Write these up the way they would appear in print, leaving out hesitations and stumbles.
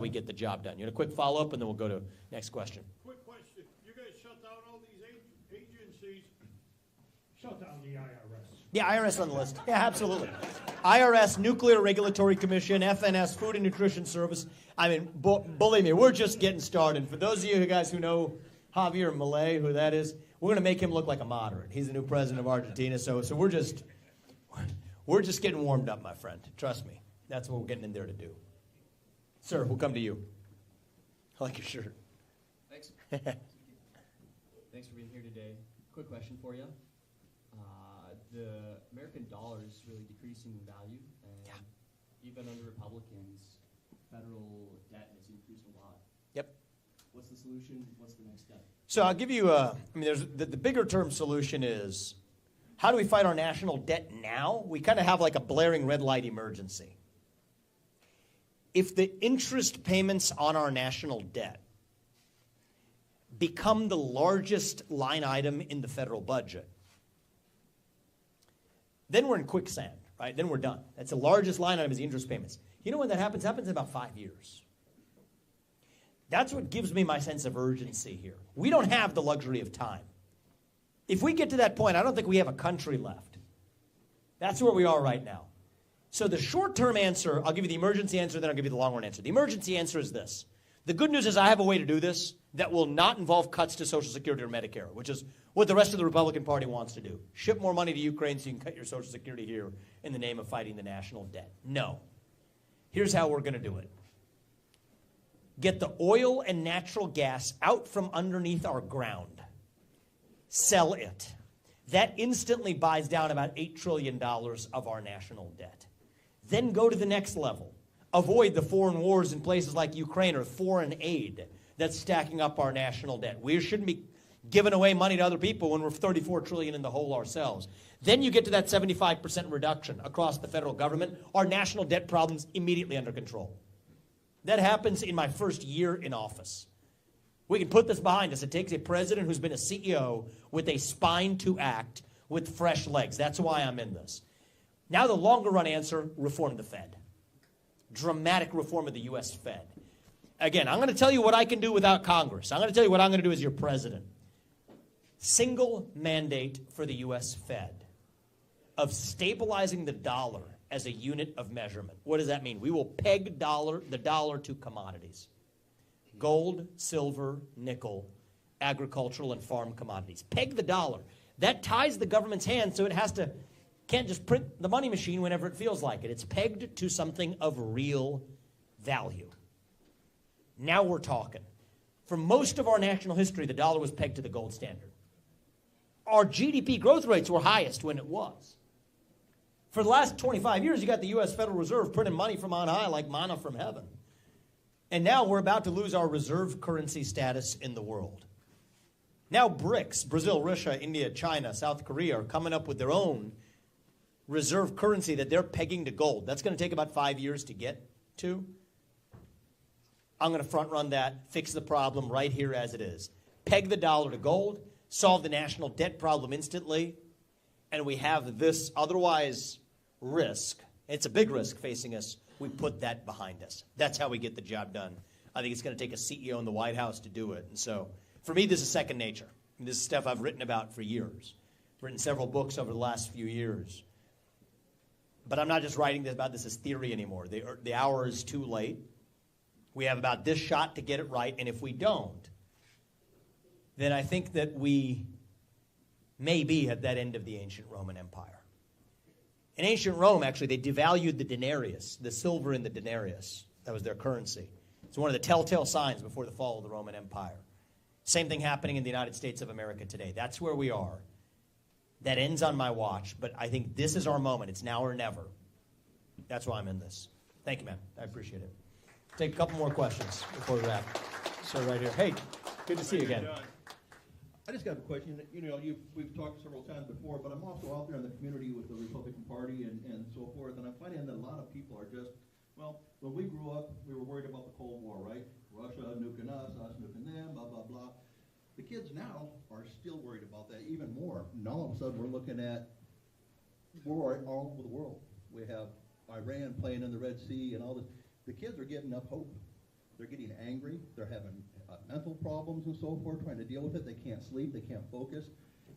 we get the job done. You want a quick follow-up, and then we'll go to next question. Quick question. You guys shut down all these agencies. Shut down the IRS. Yeah, IRS on the list. Yeah, absolutely. IRS, Nuclear Regulatory Commission, FNS, Food and Nutrition Service. I mean, believe me, we're just getting started. For those of you guys who know Javier Milei, who that is, we're going to make him look like a moderate. He's the new president of Argentina, so we're just getting warmed up, my friend. Trust me. That's what we're getting in there to do. Sir, we'll come to you. I like your shirt. Thanks. Thanks for being here today. Quick question for you. The American dollar is really decreasing in value, and even under Republicans, federal debt has increased a lot. Yep. What's the solution? What's the next step? So I'll give you there's the bigger term solution is, how do we fight our national debt now? We kind of have like a blaring red light emergency. If the interest payments on our national debt become the largest line item in the federal budget, then we're in quicksand, right? Then we're done. That's the largest line item is the interest payments. You know when that happens? It happens in about 5 years. That's what gives me my sense of urgency here. We don't have the luxury of time. If we get to that point, I don't think we have a country left. That's where we are right now. So the short-term answer, I'll give you the emergency answer, then I'll give you the long-run answer. The emergency answer is this. The good news is I have a way to do this that will not involve cuts to Social Security or Medicare, which is what the rest of the Republican Party wants to do. Ship more money to Ukraine so you can cut your Social Security here in the name of fighting the national debt. No. Here's how we're going to do it. Get the oil and natural gas out from underneath our ground. Sell it. That instantly buys down about $8 trillion of our national debt. Then go to the next level. Avoid the foreign wars in places like Ukraine or foreign aid that's stacking up our national debt. We shouldn't be giving away money to other people when we're $34 trillion in the hole ourselves. Then you get to that 75% reduction across the federal government. Our national debt problem's immediately under control. That happens in my first year in office. We can put this behind us. It takes a president who's been a CEO with a spine to act with fresh legs. That's why I'm in this. Now the longer run answer, reform the Fed. Dramatic reform of the U.S. Fed. Again, I'm going to tell you what I can do without Congress. I'm going to tell you what I'm going to do as your president. Single mandate for the U.S. Fed of stabilizing the dollar as a unit of measurement. What does that mean? We will peg the dollar to commodities. Gold, silver, nickel, agricultural and farm commodities. Peg the dollar. That ties the government's hands so it can't just print the money machine whenever it feels like it. It's pegged to something of real value. Now we're talking. For most of our national history, the dollar was pegged to the gold standard. Our GDP growth rates were highest when it was. For the last 25 years, you got the U.S. Federal Reserve printing money from on high like manna from heaven. And now we're about to lose our reserve currency status in the world. Now BRICS, Brazil, Russia, India, China, South Korea are coming up with their own reserve currency that they're pegging to gold. That's going to take about 5 years to get to. I'm going to front run that, fix the problem right here as it is. Peg the dollar to gold, solve the national debt problem instantly, and we have this otherwise risk. It's a big risk facing us. We put that behind us. That's how we get the job done. I think it's going to take a CEO in the White House to do it. And so for me, this is second nature. This is stuff I've written about for years. I've written several books over the last few years. But I'm not just writing about this as theory anymore. The hour is too late. We have about this shot to get it right. And if we don't, then I think that we may be at that end of the ancient Roman Empire. In ancient Rome, actually, they devalued the denarius, the silver in the denarius. That was their currency. It's one of the telltale signs before the fall of the Roman Empire. Same thing happening in the United States of America today. That's where we are. That ends on my watch, but I think this is our moment. It's now or never. That's why I'm in this. Thank you, man. I appreciate it. Take a couple more questions before we wrap. Sir, right here. Hey, good to see you again. I just got a question. You know, we've talked several times before, but I'm also out there in the community with the Republican Party and so forth, and I'm finding that a lot of people are just, well, when we grew up, we were worried about the Cold War, right? Russia nuking us nuking them, blah, blah, blah. The kids now are still worried about that even more. And all of a sudden, we're looking at war all over the world. We have Iran playing in the Red Sea and all this. The kids are getting up hope. angry. They're having mental problems and so forth, trying to deal with it. They can't sleep. They can't focus.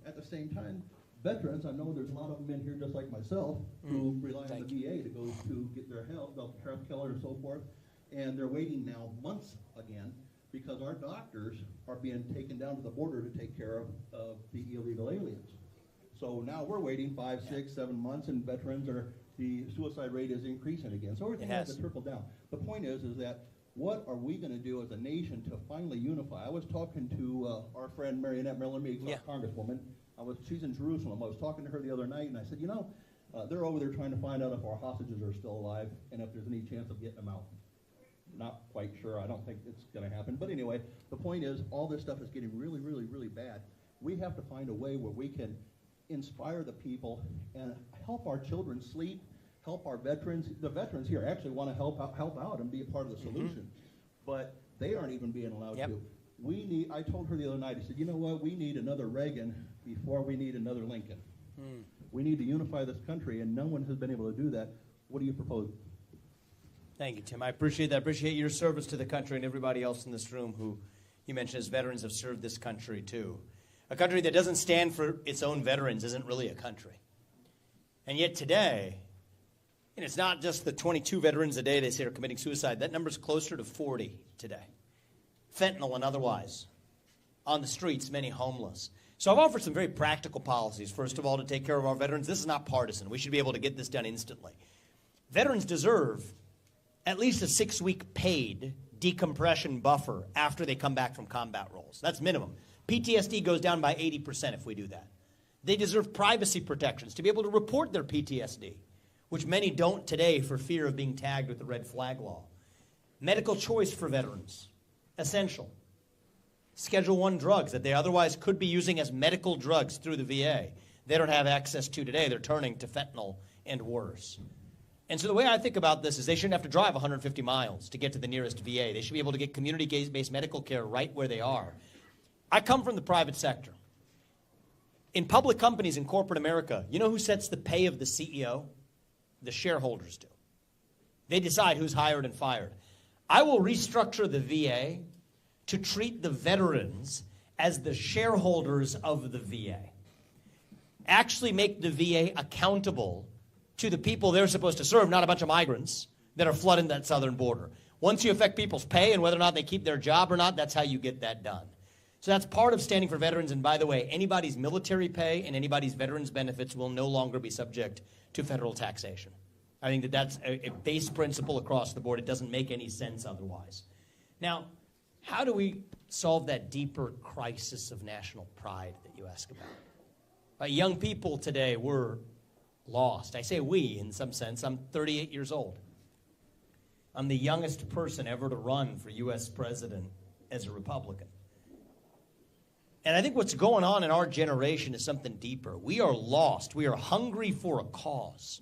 At the same time, veterans, I know there's a lot of them in here just like myself who rely on the VA to go to get their health care and so forth. And they're waiting now months again because our doctors are being taken down to the border to take care of the illegal aliens. So now we're waiting 5, 6, 7 months, and veterans the suicide rate is increasing again. So everything has to trickle down. The point is that what are we going to do as a nation to finally unify? I was talking to our friend Marionette Miller, Congresswoman. She's in Jerusalem. I was talking to her the other night, and I said, they're over there trying to find out if our hostages are still alive and if there's any chance of getting them out. Not quite sure. I don't think it's going to happen. But anyway, the point is, all this stuff is getting really, really, really bad. We have to find a way where we can inspire the people and help our children sleep, help our veterans. The veterans here actually want to help out and be a part of the solution, but they aren't even being allowed to. I told her the other night, I said, you know what, we need another Reagan before we need another Lincoln. We need to unify this country, and no one has been able to do that. What do you propose? Thank you, Tim. I appreciate that. I appreciate your service to the country and everybody else in this room who you mentioned as veterans have served this country too. A country that doesn't stand for its own veterans isn't really a country. And yet today, and it's not just the 22 veterans a day they say are committing suicide. That number's closer to 40 today. Fentanyl and otherwise. On the streets, many homeless. So I've offered some very practical policies. First of all, to take care of our veterans. This is not partisan. We should be able to get this done instantly. Veterans deserve at least a 6-week paid decompression buffer after they come back from combat roles. That's minimum. PTSD goes down by 80% if we do that. They deserve privacy protections to be able to report their PTSD, which many don't today for fear of being tagged with the red flag law. Medical choice for veterans, essential. Schedule I drugs that they otherwise could be using as medical drugs through the VA. They don't have access to today. They're turning to fentanyl and worse. And so the way I think about this is they shouldn't have to drive 150 miles to get to the nearest VA. They should be able to get community-based medical care right where they are. I come from the private sector. In public companies in corporate America, you know who sets the pay of the CEO? The shareholders do. They decide who's hired and fired. I will restructure the VA to treat the veterans as the shareholders of the VA. Actually make the VA accountable to the people they're supposed to serve, not a bunch of migrants that are flooding that southern border. Once you affect people's pay and whether or not they keep their job or not, that's how you get that done. So that's part of standing for veterans. And by the way, anybody's military pay and anybody's veterans benefits will no longer be subject to federal taxation. I think that that's a base principle across the board. It doesn't make any sense otherwise. Now, how do we solve that deeper crisis of national pride that you ask about? Young people today, we're lost. I say we in some sense. I'm 38 years old. I'm the youngest person ever to run for U.S. president as a Republican. And I think what's going on in our generation is something deeper. We are lost. We are hungry for a cause.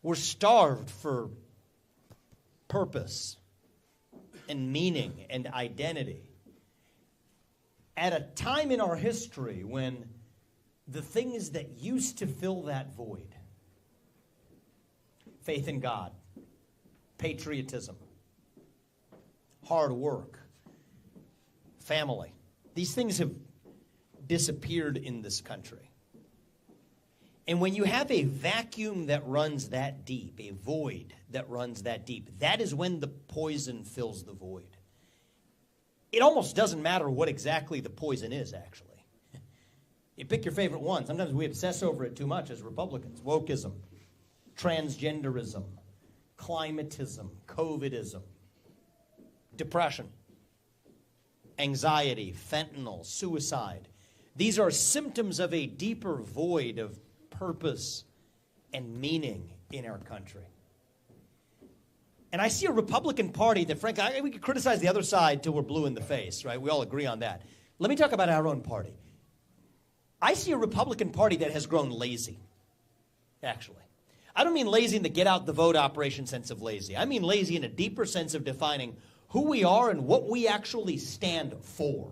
We're starved for purpose and meaning and identity. At a time in our history when the things that used to fill that void, faith in God, patriotism, hard work, family, these things have disappeared in this country. And when you have a vacuum that runs that deep, a void that runs that deep, that is when the poison fills the void. It almost doesn't matter what exactly the poison is, actually. You pick your favorite one. Sometimes we obsess over it too much as Republicans. Wokeism, transgenderism, climatism, COVIDism, depression, anxiety, fentanyl, suicide. These are symptoms of a deeper void of purpose and meaning in our country. And I see a Republican Party that, frankly, we could criticize the other side till we're blue in the face, right? We all agree on that. Let me talk about our own party. I see a Republican Party that has grown lazy, actually. I don't mean lazy in the get-out-the-vote operation sense of lazy. I mean lazy in a deeper sense of defining who we are and what we actually stand for.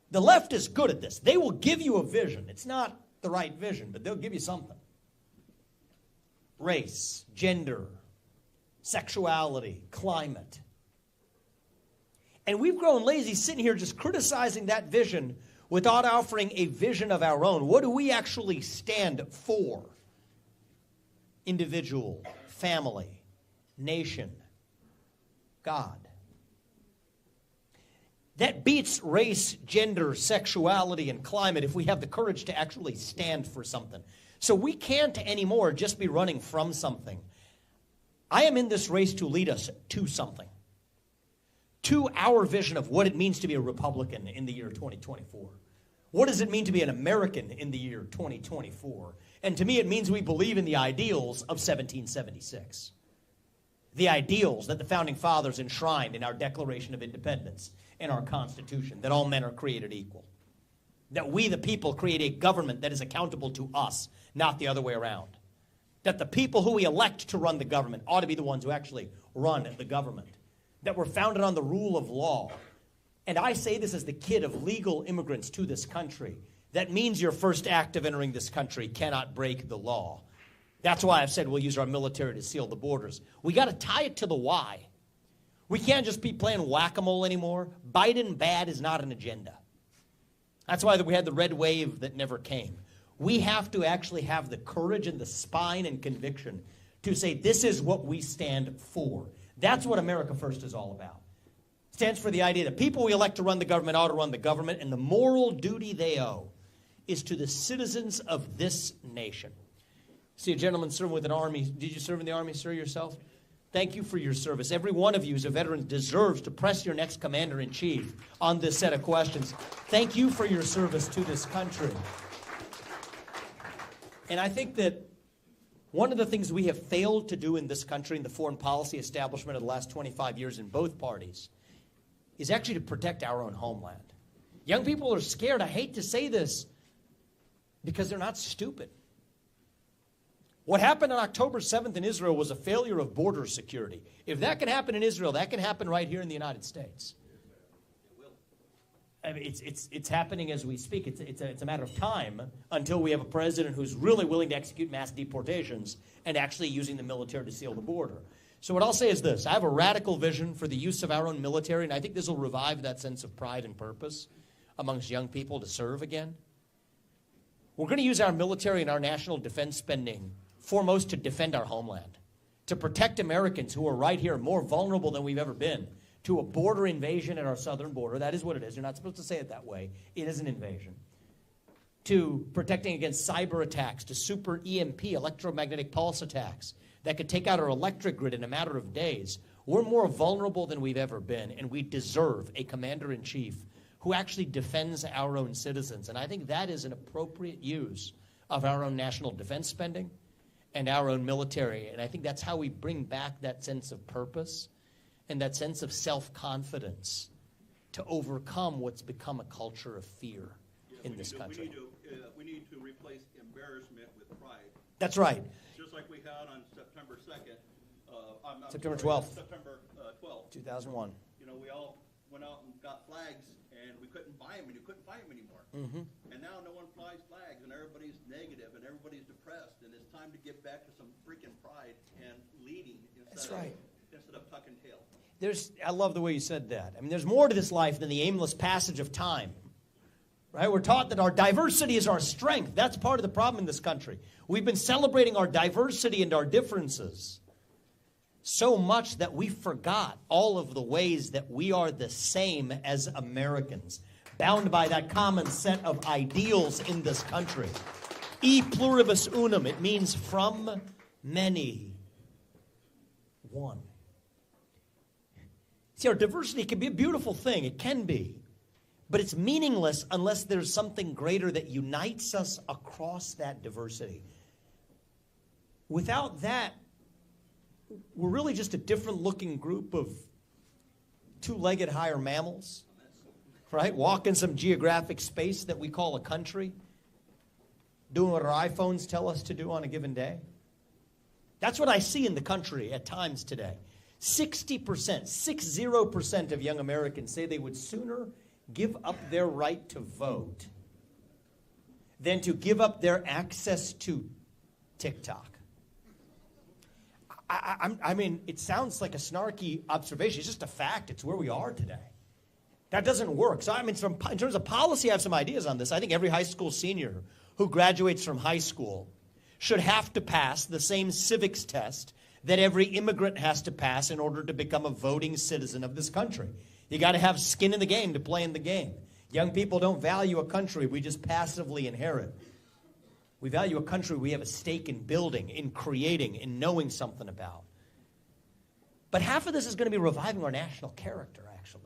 The left is good at this. They will give you a vision. It's not the right vision, but they'll give you something. Race, gender, sexuality, climate. And we've grown lazy sitting here just criticizing that vision without offering a vision of our own. What do we actually stand for? Individual, family, nation, God. That beats race, gender, sexuality, and climate if we have the courage to actually stand for something. So we can't anymore just be running from something. I am in this race to lead us to something. To our vision of what it means to be a Republican in the year 2024. What does it mean to be an American in the year 2024? And to me, it means we believe in the ideals of 1776. The ideals that the Founding Fathers enshrined in our Declaration of Independence and our Constitution, that all men are created equal. That we, the people, create a government that is accountable to us, not the other way around. That the people who we elect to run the government ought to be the ones who actually run the government. That we're founded on the rule of law. And I say this as the kid of legal immigrants to this country. That means your first act of entering this country cannot break the law. That's why I've said we'll use our military to seal the borders. We got to tie it to the why. We can't just be playing whack-a-mole anymore. Biden bad is not an agenda. That's why we had the red wave that never came. We have to actually have the courage and the spine and conviction to say this is what we stand for. That's what America First is all about. It stands for the idea that people we elect to run the government ought to run the government, and the moral duty they owe is to the citizens of this nation. See a gentleman serving with an army. Did you serve in the army, sir, yourself? Thank you for your service. Every one of you as a veteran deserves to press your next commander-in-chief on this set of questions. Thank you for your service to this country. And I think that one of the things we have failed to do in this country, in the foreign policy establishment of the last 25 years in both parties, is actually to protect our own homeland. Young people are scared. I hate to say this because they're not stupid. What happened on October 7th in Israel was a failure of border security. If that can happen in Israel, that can happen right here in the United States. I mean, it's happening as we speak. It's a matter of time until we have a president who's really willing to execute mass deportations and actually using the military to seal the border. So what I'll say is this. I have a radical vision for the use of our own military, and I think this will revive that sense of pride and purpose amongst young people to serve again. We're going to use our military and our national defense spending foremost to defend our homeland, to protect Americans who are right here, more vulnerable than we've ever been, to a border invasion at our southern border. That is what it is. You're not supposed to say it that way. It is an invasion. To protecting against cyber attacks, to super EMP, electromagnetic pulse attacks, that could take out our electric grid in a matter of days. We're more vulnerable than we've ever been, and we deserve a commander-in-chief who actually defends our own citizens. And I think that is an appropriate use of our own national defense spending and our own military. And I think that's how we bring back that sense of purpose and that sense of self-confidence to overcome what's become a culture of fear in this country. We need to replace embarrassment with pride. That's right. Just like we had on September 2nd. September 12th. September 12th. 2001. You know, we all went out and got flags, and we couldn't buy them, and you couldn't buy them anymore. Mm-hmm. And now no one flies flags, and everybody's negative, and everybody's depressed, and it's time to get back to some freaking pride and leading instead of tucking tail. I love the way you said that. I mean, there's more to this life than the aimless passage of time. Right? We're taught that our diversity is our strength. That's part of the problem in this country. We've been celebrating our diversity and our differences so much that we forgot all of the ways that we are the same as Americans, bound by that common set of ideals in this country. E pluribus unum, it means from many, one. See, our diversity can be a beautiful thing. It can be. But it's meaningless unless there's something greater that unites us across that diversity. Without that, we're really just a different looking group of two-legged higher mammals, right? Walking some geographic space that we call a country, doing what our iPhones tell us to do on a given day. That's what I see in the country at times today. 60% of young Americans say they would sooner give up their right to vote than to give up their access to TikTok. I mean, it sounds like a snarky observation. It's just a fact. It's where we are today. That doesn't work. So, I mean, in terms of policy, I have some ideas on this. I think every high school senior who graduates from high school should have to pass the same civics test that every immigrant has to pass in order to become a voting citizen of this country. You got to have skin in the game to play in the game. Young people don't value a country we just passively inherit. We value a country we have a stake in building, in creating, in knowing something about. But half of this is going to be reviving our national character, actually.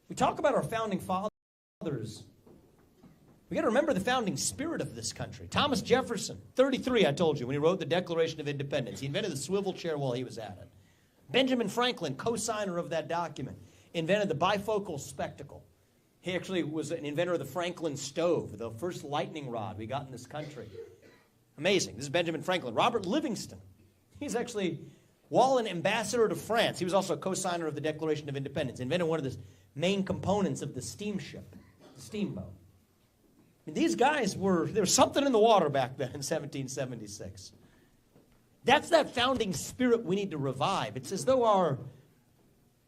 We talk about our founding fathers. We got to remember the founding spirit of this country. Thomas Jefferson, 33, I told you, when he wrote the Declaration of Independence. He invented the swivel chair while he was at it. Benjamin Franklin, co-signer of that document, invented the bifocal spectacle. He actually was an inventor of the Franklin stove, the first lightning rod we got in this country. Amazing. This is Benjamin Franklin. Robert Livingston. He's actually, while an ambassador to France, he was also a co-signer of the Declaration of Independence, invented one of the main components of the steamship, the steamboat. These guys there was something in the water back then in 1776. That's that founding spirit we need to revive. It's as though our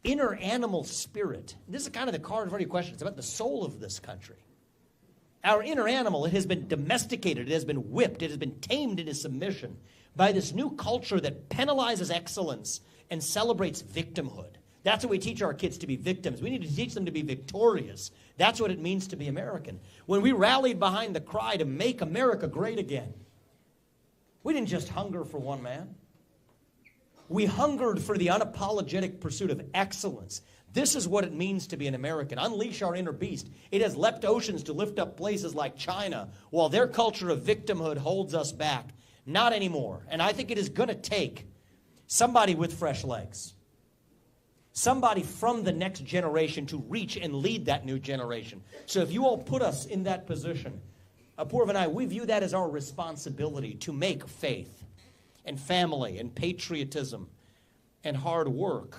inner animal spirit, this is kind of the card of your question, it's about the soul of this country. Our inner animal, it has been domesticated, it has been whipped, it has been tamed into submission by this new culture that penalizes excellence and celebrates victimhood. That's what we teach our kids, to be victims. We need to teach them to be victorious. That's what it means to be American. When we rallied behind the cry to make America great again, we didn't just hunger for one man. We hungered for the unapologetic pursuit of excellence. This is what it means to be an American. Unleash our inner beast. It has leapt oceans to lift up places like China, while their culture of victimhood holds us back. Not anymore. And I think it is going to take somebody with fresh legs. Somebody from the next generation to reach and lead that new generation. So if you all put us in that position, Apoorv and I, we view that as our responsibility to make faith and family and patriotism and hard work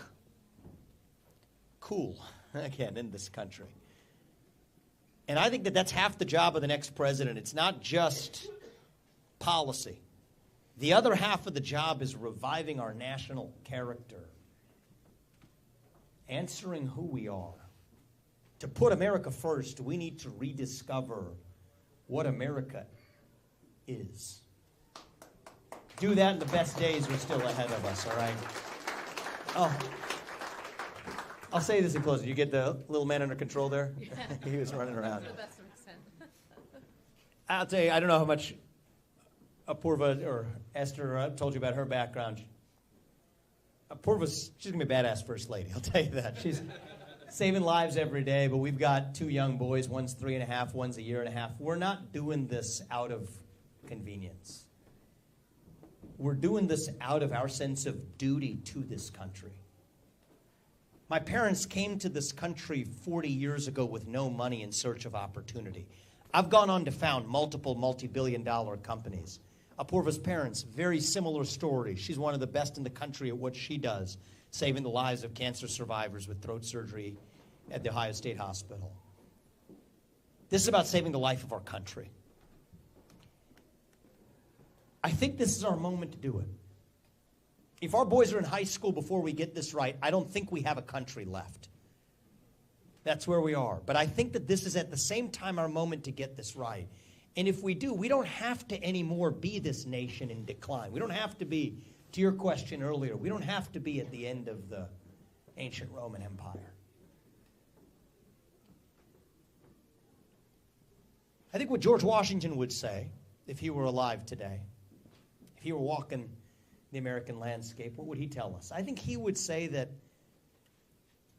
cool again in this country. And I think that that's half the job of the next president. It's not just policy. The other half of the job is reviving our national character. Answering who we are. To put America first, we need to rediscover what America is. Do that, and the best days are still ahead of us, all right? Oh, I'll say this in closing. You get the little man under control there? Yeah. He was running around. To the best of extent. I'll tell you, I don't know how much Apoorva or Esther told you about her background. She's going to be a badass first lady, I'll tell you that. She's saving lives every day, but we've got 2 young boys. One's 3.5, one's 1.5 years. We're not doing this out of convenience. We're doing this out of our sense of duty to this country. My parents came to this country 40 years ago with no money in search of opportunity. I've gone on to found multiple multi-billion-dollar companies. Apoorva's parents, very similar story. She's one of the best in the country at what she does, saving the lives of cancer survivors with throat surgery at the Ohio State Hospital. This is about saving the life of our country. I think this is our moment to do it. If our boys are in high school before we get this right, I don't think we have a country left. That's where we are. But I think that this is at the same time our moment to get this right. And if we do, we don't have to anymore be this nation in decline. We don't have to be, to your question earlier, we don't have to be at the end of the ancient Roman Empire. I think what George Washington would say, if he were alive today, if he were walking the American landscape, what would he tell us? I think he would say that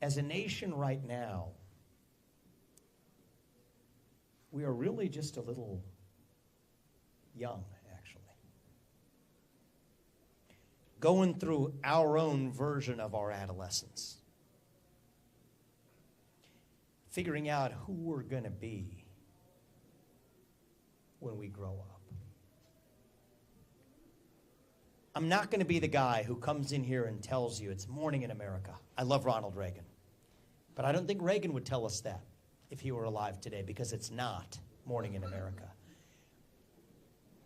as a nation right now, we are really just a little young, actually. Going through our own version of our adolescence. Figuring out who we're going to be when we grow up. I'm not going to be the guy who comes in here and tells you it's morning in America. I love Ronald Reagan. But I don't think Reagan would tell us that if he were alive today, because it's not morning in America.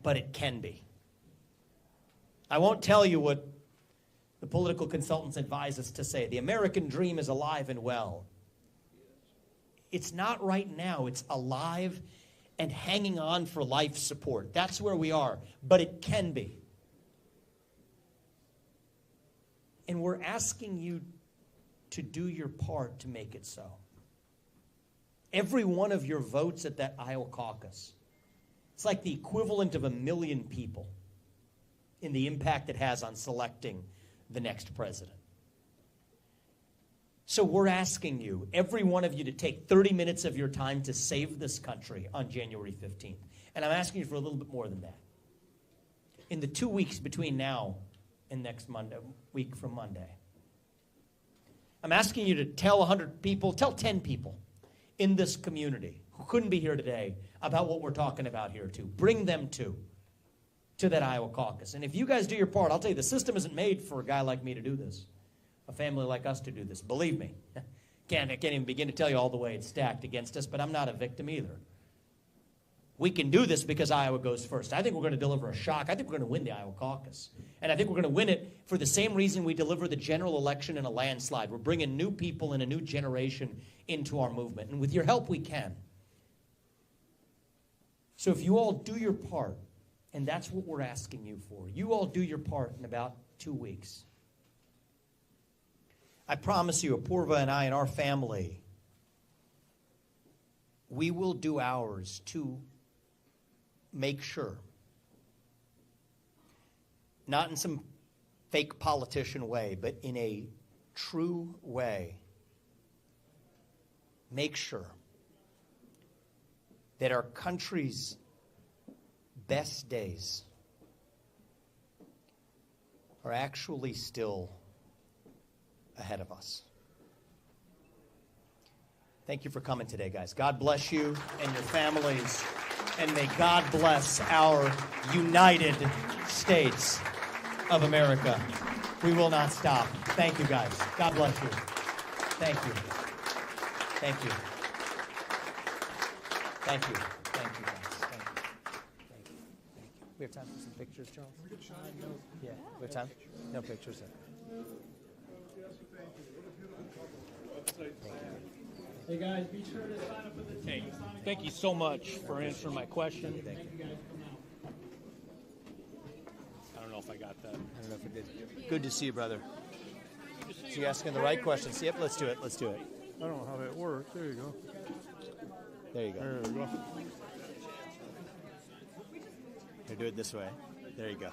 But it can be. I won't tell you what the political consultants advise us to say. The American dream is alive and well. It's not right now. It's alive and hanging on for life support. That's where we are. But it can be. And we're asking you to do your part to make it so. Every one of your votes at that Iowa caucus, it's like the equivalent of 1 million people in the impact it has on selecting the next president. So we're asking you, every one of you, to take 30 minutes of your time to save this country on January 15th. And I'm asking you for a little bit more than that. In the 2 weeks between now and next Monday, week from Monday, I'm asking you to tell 100 people, tell 10 people in this community who couldn't be here today about what we're talking about here too. Bring them to that Iowa caucus. And if you guys do your part, I'll tell you, the system isn't made for a guy like me to do this. A family like us to do this. Believe me. I can't even begin to tell you all the way it's stacked against us, but I'm not a victim either. We can do this because Iowa goes first. I think we're going to deliver a shock. I think we're going to win the Iowa caucus. And I think we're going to win it for the same reason we deliver the general election in a landslide. We're bringing new people and a new generation into our movement. And with your help, we can. So if you all do your part, and that's what we're asking you for, you all do your part in about 2 weeks. I promise you, Apurva and I and our family, we will do ours to make sure, not in some fake politician way, but in a true way, make sure that our country's best days are actually still ahead of us. Thank you for coming today, guys. God bless you and your families, and may God bless our United States of America. We will not stop. Thank you, guys. God bless you. Thank you. Thank you. Thank you. Thank you, guys. Thank you. Thank you. Thank you. We have time for some pictures, Charles? Yeah. We have time? No pictures. Hey guys, be sure to sign up for the team. Hey, thank you so much for answering my question. Thank you. I don't know if I got that. I don't know if it did. Good to see you, brother. So you're asking the right questions. Yep, let's do it. Let's do it. I don't know how that works. There you go. There you go. There we go. Here, do it this way. There you go.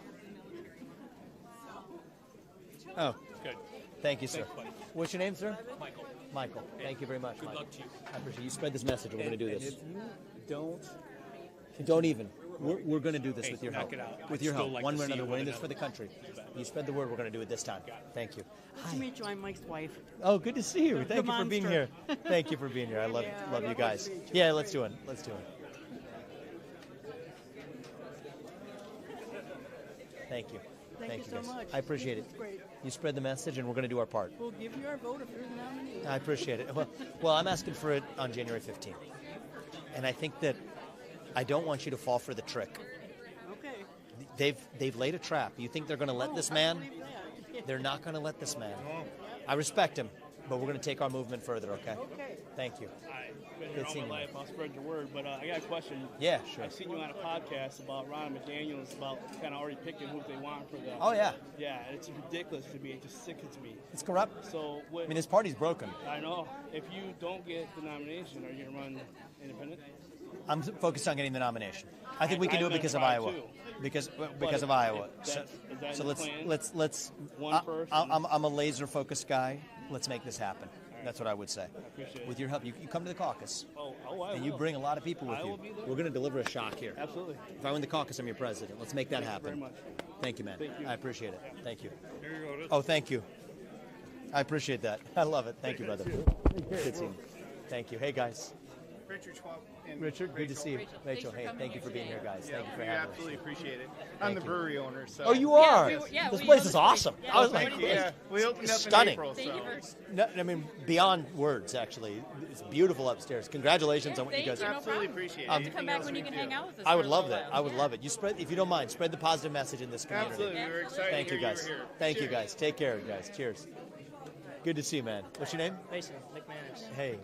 Oh, Good. thank you, sir. Thanks, buddy. What's your name, sir? Michael. Michael. Thank you very much. Good Michael. luck to you. I appreciate you. Spread this message. We're going to do this. And if you Don't even. We're going to do this Hey, with your knock help. it out. With I'd your still help. like One to way or see another. you We're in win this for the another. country. You spread the word. We're going to do it this time. Thank you. Nice to meet you. I'm Mike's wife. Oh, good to see you. Thank you for being monster. here. Thank you for being here. I love Yeah, love I'd you love guys. to meet you. Yeah, let's do it. Let's do it. Thank you. Thank you so guys. much. I appreciate it. It's great. You spread the message, and we're going to do our part. We'll give you our vote if you're the nominee. I appreciate it. Well, I'm asking for it on January 15th. And I think that I don't want you to fall for the trick. Okay. They've laid a trap. You think they're going to let Oh, this I man? believe that. They're not going to let this man. I respect him, but we're going to take our movement further, okay? Okay. Thank you. I've been here Good all seeing my you. life. I'll spread your word. But I got a question. Yeah, sure. I've seen you on a podcast about Ron McDaniels, about kind of already picking who they want for the. Oh, yeah. Yeah, it's ridiculous to me. It just sickens me. It's corrupt. So what? I mean, this party's broken. I know. If you don't get the nomination, are you gonna run independent? I'm focused on getting the nomination. I think we can do it I'm gonna because of try Iowa. too. Because But of Iowa. if that's- is that So the let's plan? let's. One person? I'm a laser focused guy. Let's make this happen. That's what I would say. appreciate it. With your help, you come to the caucus, I and you will. bring a lot of people with I you. will be there. We're going to deliver a shock here. Absolutely. If I win the caucus, I'm your president. Let's make that Thank you happen. very much. Thank you, man. Thank you. I appreciate it. Thank you. Here you go. This Oh, thank you. I appreciate that. I love it. Thank you, brother. Good seeing you. Thank you. Hey, guys. Richard Schwab and Richard, good to Rachel. see you. Rachel, hey, thank you for being here, guys. Yeah, Thank you for we having absolutely us. appreciate it. I'm Thank the you. brewery owner, so. Oh, you are? Yeah, This we place own is this awesome. place. I was Yeah, like, Yeah, we opened up stunning. in April, Thank so. you for No, I mean, beyond words, actually. It's beautiful upstairs. Congratulations on what you thank guys you. are No Absolutely problem. appreciate it. Um, Anything Come back else when we you can can hang do. out with us. I for would a love little that. while. I would love it. You spread, if you don't mind, spread the positive message in this community. Absolutely, we were excited Thank to you, hear guys. you were here. Thank you, Cheers. guys. Take care, guys. Cheers. Good to see you, man. What's your name? Mason, McManus. Hey.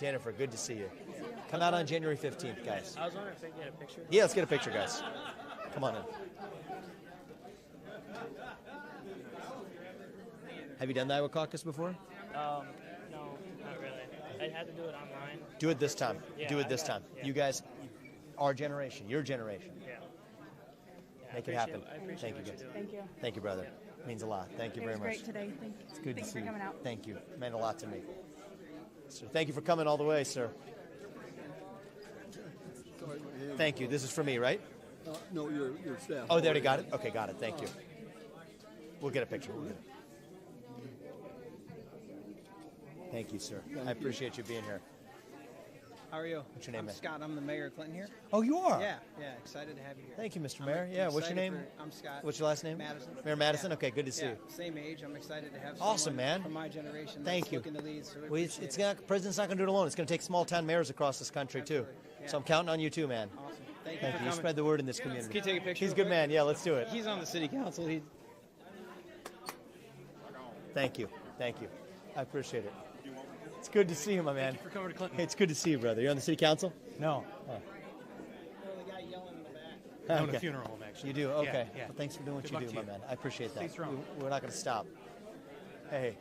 Jennifer, good to see you. Come out on January 15th, guys. I was wondering if we could get a picture. Yeah, let's get a picture, guys. Come on in. Have you done the Iowa caucus before? No, not really. I had to do it online. Do it this time. Yeah, Do it this time. yeah. You guys, our generation, your generation. Yeah. Make it happen. I appreciate Thank you, what you're guys. doing. Thank you. Thank you, brother. Means a lot. Thank you It very was much. great today. It's good Thanks to see for you. coming out. Thank you. It meant a lot to me. So thank you for coming all the way, sir. Thank you. This is for me, right? No, your staff. Oh, they already got it? Okay, got it. Thank you. We'll get a picture. Thank you, sir. I appreciate you being here. How are you? What's your name, I'm man? Scott. I'm the mayor of Clinton here. Oh, you are? Yeah, excited to have you here. Thank you, Mr. I'm Mayor. Yeah, what's your excited name? I'm Scott. What's your last name? Madison. Mayor Madison? Yeah. Okay, good to see you. Same age. I'm excited to have Awesome, someone man. from my generation Thank that's you. looking to lead. So we Well, appreciate it's it. gonna, President's not going to do it alone. It's going to take small-town mayors across this country, too. Yeah. So I'm counting on you, too, man. Awesome. Thank you Thank for you. You coming. spread the word in this community. Can you take a picture? He's a real good quick? man. Yeah, let's do it. He's on the city council. Thank you. Thank you. I appreciate it. It's good to see you, my man. Thank you for coming to Clinton. Hey, it's good to see you, brother. You're on the city council? No. Oh. The guy yelling in the back. I own Okay. a funeral home, actually. You do? Okay. Yeah. Well, thanks for doing what Good you luck do, to my you. man. I appreciate that. Stay strong. We're not going to stop. Hey.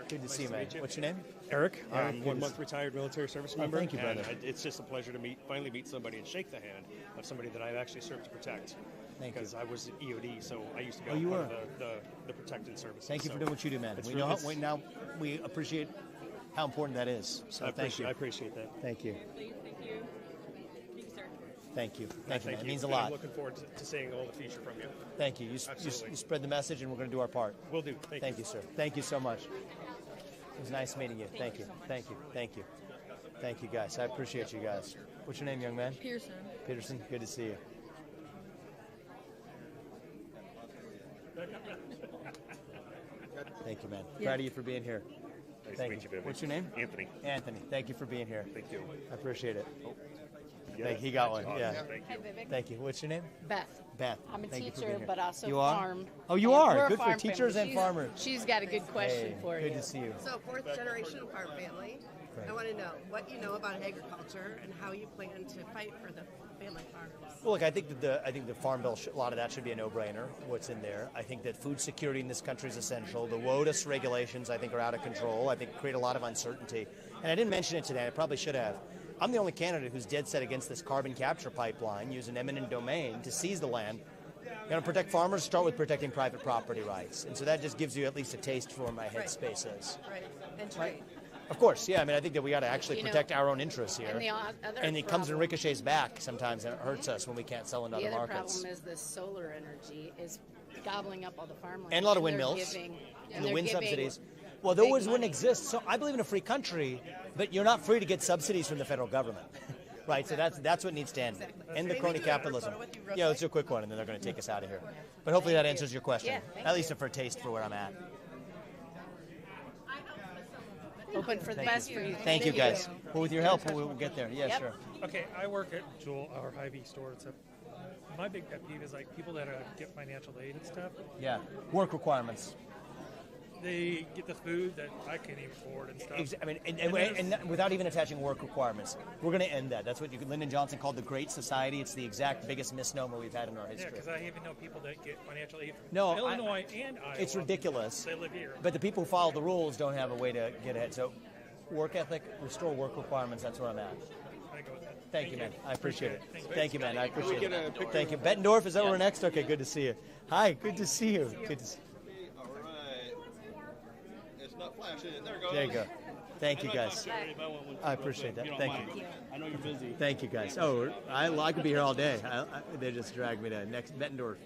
Good to see you, man. What's your name? Eric, Eric, I'm good 1 to month retired military service Oh, member. thank you, brother. And it's just a pleasure to finally meet somebody and shake the hand of somebody that I've actually served to protect. Thank you. Because I was EOD, so I used to be Oh, on you part were? of the protected services. Thank you for So doing what you do, man. it's We really- know it's- now we appreciate how important that is. So thank you. I appreciate that. Thank you. Thank you. Thank you, man. It means a And lot. I'm looking forward to seeing all the future from you. Thank you. You Absolutely. spread the message, and we're going to do our part. Will do. Thank you. Sir. Thank you so much. It was nice meeting you. Thank you. Thank you. Thank you. Thank you, guys. I appreciate you guys. What's your name, young man? Pearson. Peterson. Good to see you. Thank you, man. Proud of you for being here. Nice Thank to meet you, Vivek. What's your name? Anthony. Anthony. Thank you for being here. Thank you. I appreciate it. Yeah. Thank you. He got one. Awesome. Yeah. Thank you. Thank you. What's your name? Beth. Beth. I'm a Thank you for teacher, being here. but also You are? farm. Oh, you And are? we're a Good for farm teachers family. and farmers. She's got a good question Hey, for you. good to see you. So, fourth generation farm family. Right. I want to know what you know about agriculture and how you plan to fight for the family farms. Well, look, I think the Farm Bill, a lot of that should be a no-brainer. What's in there? I think that food security in this country is essential. The WOTUS regulations, I think, are out of control. I think create a lot of uncertainty. And I didn't mention it today. I probably should have. I'm the only candidate who's dead set against this carbon capture pipeline using eminent domain to seize the land. Going to protect farmers. Start with protecting private property rights, and so that just gives you at least a taste for where my headspace is. Right. And trade. Of course, yeah. I mean, I think that we got to actually You know, protect our own interests here. and the other and it comes and problem- ricochets back sometimes, and it hurts us when we can't sell into The other other markets. problem is the solar energy is gobbling up all the farmland. And a lot of they're windmills giving- and the they're wind giving subsidies. Well, big those wouldn't money. exist. So I believe in a free country, but you're not free to get subsidies from the federal government. Right, so that's what needs to end. End the crony capitalism. Yeah, let's do a quick one, and then they're going to take us out of here. But hopefully that answers your question, Yeah, thank at least for a taste for where I'm at. Hoping for the Thank best you. for you. Thank you, guys. Well, with your help, we'll get there. Yeah, Yep. sure. Okay, I work at Jewel, our Hy-Vee store and stuff. My big pet peeve is like people that get financial aid and stuff. Yeah, work requirements. They get the food that I can't even afford and stuff. I mean, there's- and without even attaching work requirements, we're going to end that. That's what Lyndon Johnson called the Great Society. It's the exact biggest misnomer we've had in our Yeah, history. because I even know people that get financial aid from No, Illinois and Iowa. It's ridiculous. They live here. But the people who follow the rules don't have a way to get ahead. So, work ethic, restore work requirements. That's where I'm at. I go with that. Thank you, man. I appreciate it. Thank you. Thank you, man. I Can we appreciate get a it. picture? Thank you. Bettendorf, is that where we're next? Okay, good to see you. Hi, good to see you. Good to see All right. It's not flashing. There it goes. There you go. Thank you, guys. I appreciate that. Thank you. I know you're busy. Thank you, guys. Oh, I could be here all day. They just dragged me to next Bettendorf.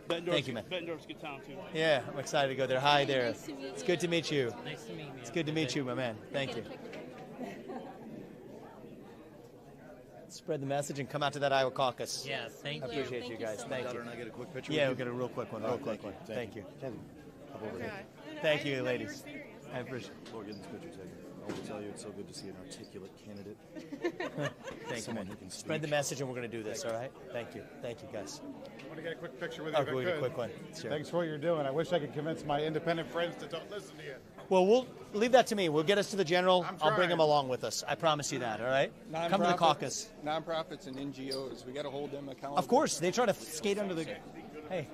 Thank you, man. Bettendorf's a good town, too. Yeah, I'm excited to go there. Hi there. Nice to meet It's you. good to meet you. Nice to meet you. It's good to meet you, my man. Thank you. Spread the message and come out to that Iowa caucus. Yeah, thank I you. appreciate Thank you you guys. so Thank much. you. Daughter and I get a quick picture Yeah, with we'll you? get a real quick one. Oh, Real quick thank one. you. Thank you. Kevin, come over here. Thank you, ladies. I appreciate it. Before getting this picture taken, I want to tell you it's so good to see an articulate candidate. Thank you, Someone man. who can Spread the speak. message and we're going to do this, all right? Thank you. Thank you, guys. want to get a quick picture with you. Oh, if I go get a could. quick one. Sure. Thanks for what you're doing. I wish I could convince my independent friends to listen to you. Well, we'll leave that to me. We'll get us to the general. I'll bring trying. him along with us. I promise you that, all right? Come to the caucus. Nonprofits and NGOs, we got to hold them accountable. Of course. They try to skate under the... Hey.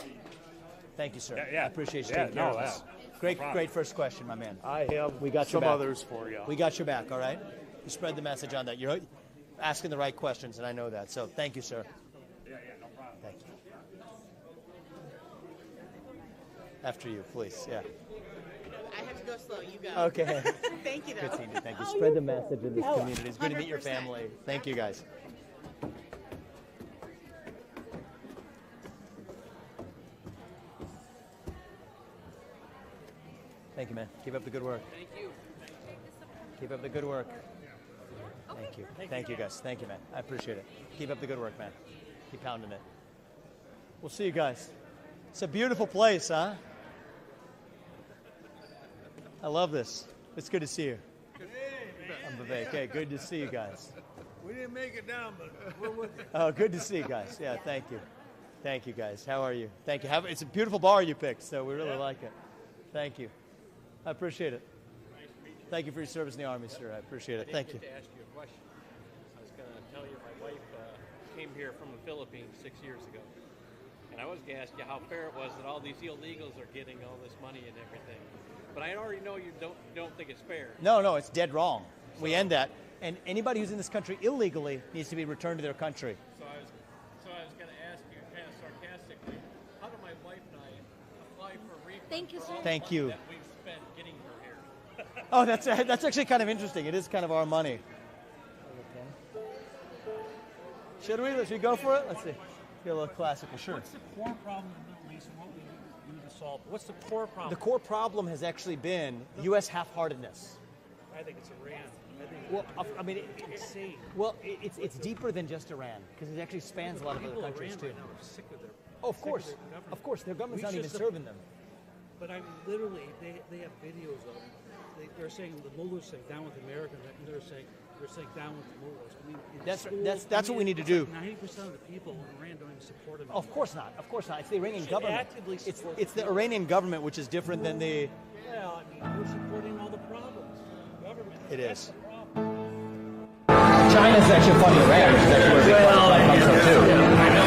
Thank you, sir. I appreciate you taking care of us. Great first question, my man. I have We got some your back. others for you. We got your back, all right? You spread the message on that. You're asking the right questions, and I know that. So thank you, sir. Yeah, no problem. Thank you. After you, please. Yeah. I have to go slow. You go. Okay. Thank you, though. Good seeing you. Thank you. Spread the message in this community. It's good to meet your 100%. family. Thank you, guys. Thank you, man. Keep up the good work. Thank you. Keep up the good work. Thank you. Thank you, guys. Thank you, man. I appreciate it. Keep up the good work, man. Keep pounding it. We'll see you guys. It's a beautiful place, huh? I love this. It's good to see you. I'm Vivek. Hey, good to see you guys. We didn't make it down, but we're with you. Oh, good to see you guys. Yeah, thank you. Thank you, guys. How are you? Thank you. It's a beautiful bar you picked, so we really like it. Thank you. I appreciate it. Thank you for your service in the Army, sir. I appreciate it. Thank you. To ask you a question. I was going to tell you my wife came here from the Philippines 6 years ago. And I was going to ask you how fair it was that all these illegals are getting all this money and everything. But I already know you don't think it's fair. No, it's dead wrong. We end that. And anybody who's in this country illegally needs to be returned to their country. So I was going to ask you kind of sarcastically, how do my wife and I apply for a refund? Thank you, for sir. all the Thank money you. that we've spent getting her here? Oh, that's actually kind of interesting. It is kind of our money. Should we go for it? Let's see. Get a little classical. Sure. What's the core problem in the Middle East and what we need to solve? What's the core problem? The core problem has actually been U.S. half-heartedness. I think it's Iran. Well, I mean, insane. Well, it's deeper than just Iran because it actually spans a lot of other People in countries Iran too. right now are sick of their Oh, of sick course, their government. of course, their government's We not even should serving them. But I mean, literally, they have videos of them. They're saying the mullahs say down with America, and they're saying down with the mullahs. I mean, That's what we need to do. 90% of the people in Iran don't even support them. Of course not. Of course not. It's the Iranian Should government. actively support It's the Iranian government which is different than the. Well, I mean, we're supporting all the problems. Government. It That's is. the problem. China's actually funding Iran, which is actually where big money comes from too. I know.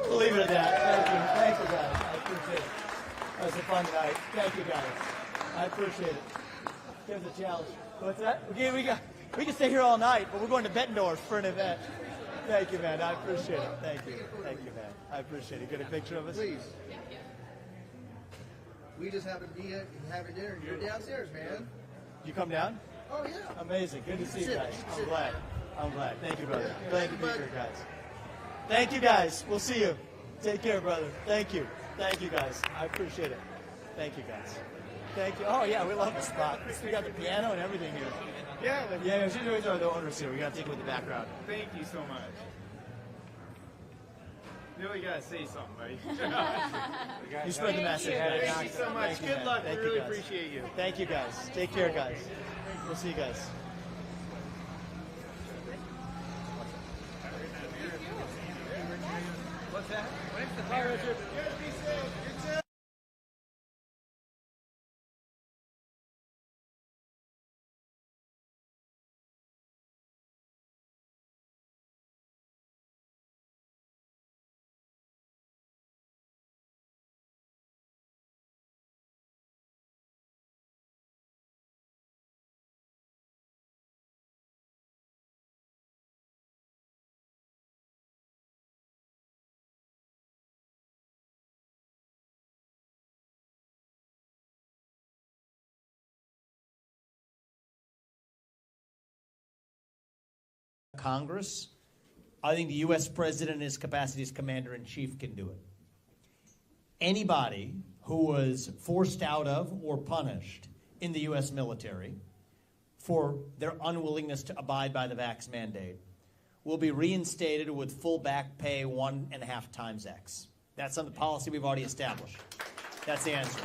We'll leave it at that. Thank you guys. I appreciate it. That was a fun night. Thank you guys. I appreciate it. Give us a challenge. What's that? We can stay here all night, but we're going to Bettendorf for an event. Thank you, man. I appreciate it. Thank you. Thank you, man. I appreciate it. Get a picture of us? Please. We just happened to be having dinner. You're downstairs, man. You come down? Oh, yeah. Amazing. Good to see you Sit, guys. I'm sit. glad. I'm glad. Thank you, brother. Thank you, guys. Thank you, guys. We'll see you. Take care, brother. Thank you. Thank you, guys. I appreciate it. Thank you, guys. Thank you. Oh, yeah, we love the spot. We got the piano and everything here. Yeah, she's always the owners here. We got to take it with the background. Thank you so much. You really gotta say something, buddy. You spread the message. Thank you so much. Thank you, Good man. luck. Thank We you, really guys. appreciate you. Thank you, guys. Take care, guys. We'll see you guys. What's that? When's the parachute? Congress, I think the U.S. President in his capacity as Commander-in-Chief can do it. Anybody who was forced out of or punished in the U.S. military for their unwillingness to abide by the vax mandate will be reinstated with full back pay 1.5 times X. That's on the policy we've already established. That's the answer.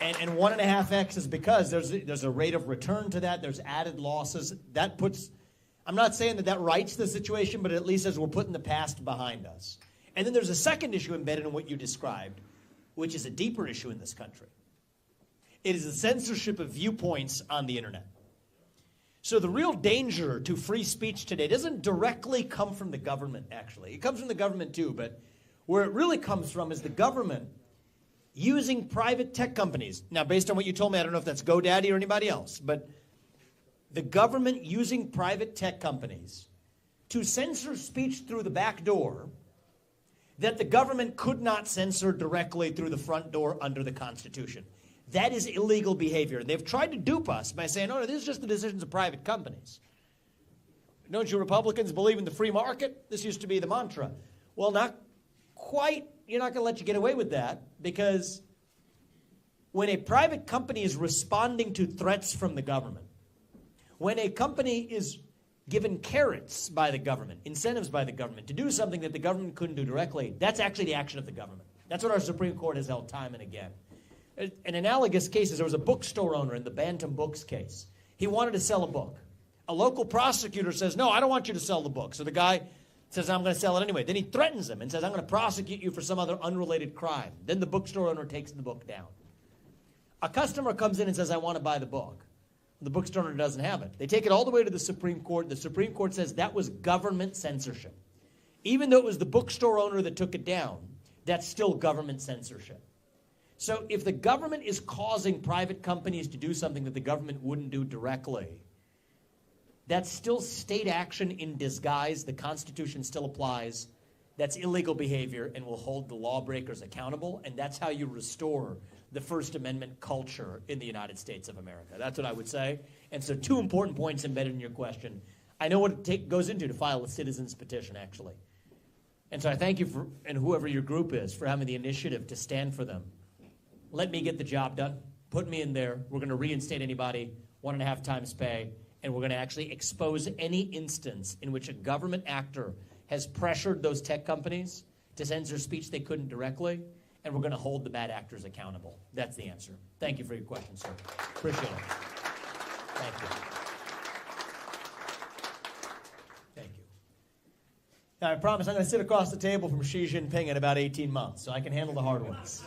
And 1.5x is because there's a rate of return to that. There's added losses. That puts, I'm not saying that rights the situation, but at least as we're putting the past behind us. And then there's a second issue embedded in what you described, which is a deeper issue in this country. It is the censorship of viewpoints on the internet. So the real danger to free speech today doesn't directly come from the government, actually. It comes from the government too, but where it really comes from is the government using private tech companies. Now, based on what you told me, I don't know if that's GoDaddy or anybody else, but the government using private tech companies to censor speech through the back door that the government could not censor directly through the front door under the Constitution. That is illegal behavior. They've tried to dupe us by saying, oh, no, this is just the decisions of private companies. Don't you Republicans believe in the free market? This used to be the mantra. Well, not quite. You're not going to let you get away with that, because when a private company is responding to threats from the government, when a company is given carrots by the government, incentives by the government to do something that the government couldn't do directly, that's actually the action of the government. That's what our Supreme Court has held time and again. In analogous cases, there was a bookstore owner in the Bantam Books case. He wanted to sell a book. A local prosecutor says, no, I don't want you to sell the book. So the guy says, I'm going to sell it anyway. Then he threatens him and says, I'm going to prosecute you for some other unrelated crime. Then the bookstore owner takes the book down. A customer comes in and says, I want to buy the book. The bookstore owner doesn't have it. They take it all the way to the Supreme Court. The Supreme Court says that was government censorship. Even though it was the bookstore owner that took it down, that's still government censorship. So if the government is causing private companies to do something that the government wouldn't do directly, that's still state action in disguise. The Constitution still applies. That's illegal behavior and will hold the lawbreakers accountable. And that's how you restore the First Amendment culture in the United States of America. That's what I would say. And so 2 important points embedded in your question. I know what it goes into to file a citizen's petition, actually. And so I thank you for, and whoever your group is, for having the initiative to stand for them. Let me get the job done. Put me in there. We're going to reinstate anybody, 1.5 times pay, and we're going to actually expose any instance in which a government actor has pressured those tech companies to censor speech they couldn't directly, and we're going to hold the bad actors accountable. That's the answer. Thank you for your question, sir. Appreciate it. Thank you. Thank you. Now, I promise I'm going to sit across the table from Xi Jinping in about 18 months, so I can handle the hard ones.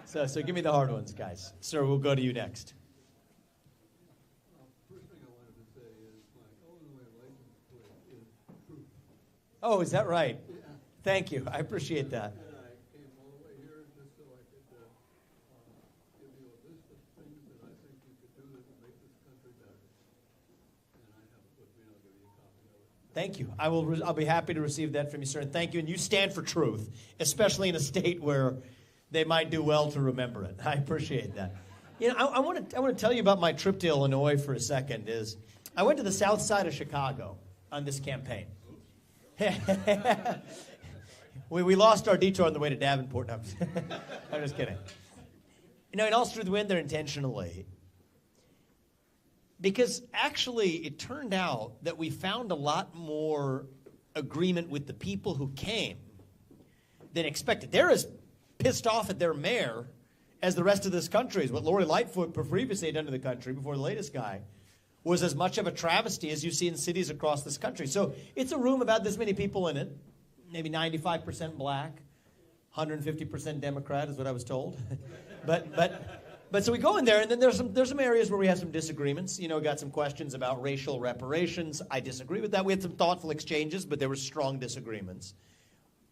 So give me the hard ones, guys. Sir, we'll go to you next. Oh, is that right? Yeah. Thank you. I appreciate that. And I came all the way here just so I could give you a list of things that I think you could do that would make this country better. And I have it with me. I'll give you a copy of it. Thank you. I'll be happy to receive that from you, sir. And thank you. And you stand for truth, especially in a state where they might do well to remember it. I appreciate that. You know, I want to tell you about my trip to Illinois for a second. I went to the south side of Chicago on this campaign. we lost our detour on the way to Davenport. No, I'm just kidding. You know, in all truth, we went there intentionally because actually it turned out that we found a lot more agreement with the people who came than expected. They're as pissed off at their mayor as the rest of this country is. What Lori Lightfoot previously had done to the country before the latest guy was as much of a travesty as you see in cities across this country. So it's a room about this many people in it, maybe 95% black, 150% Democrat is what I was told. But so we go in there, and then there's some areas where we have some disagreements. You know, got some questions about racial reparations. I disagree with that. We had some thoughtful exchanges, but there were strong disagreements.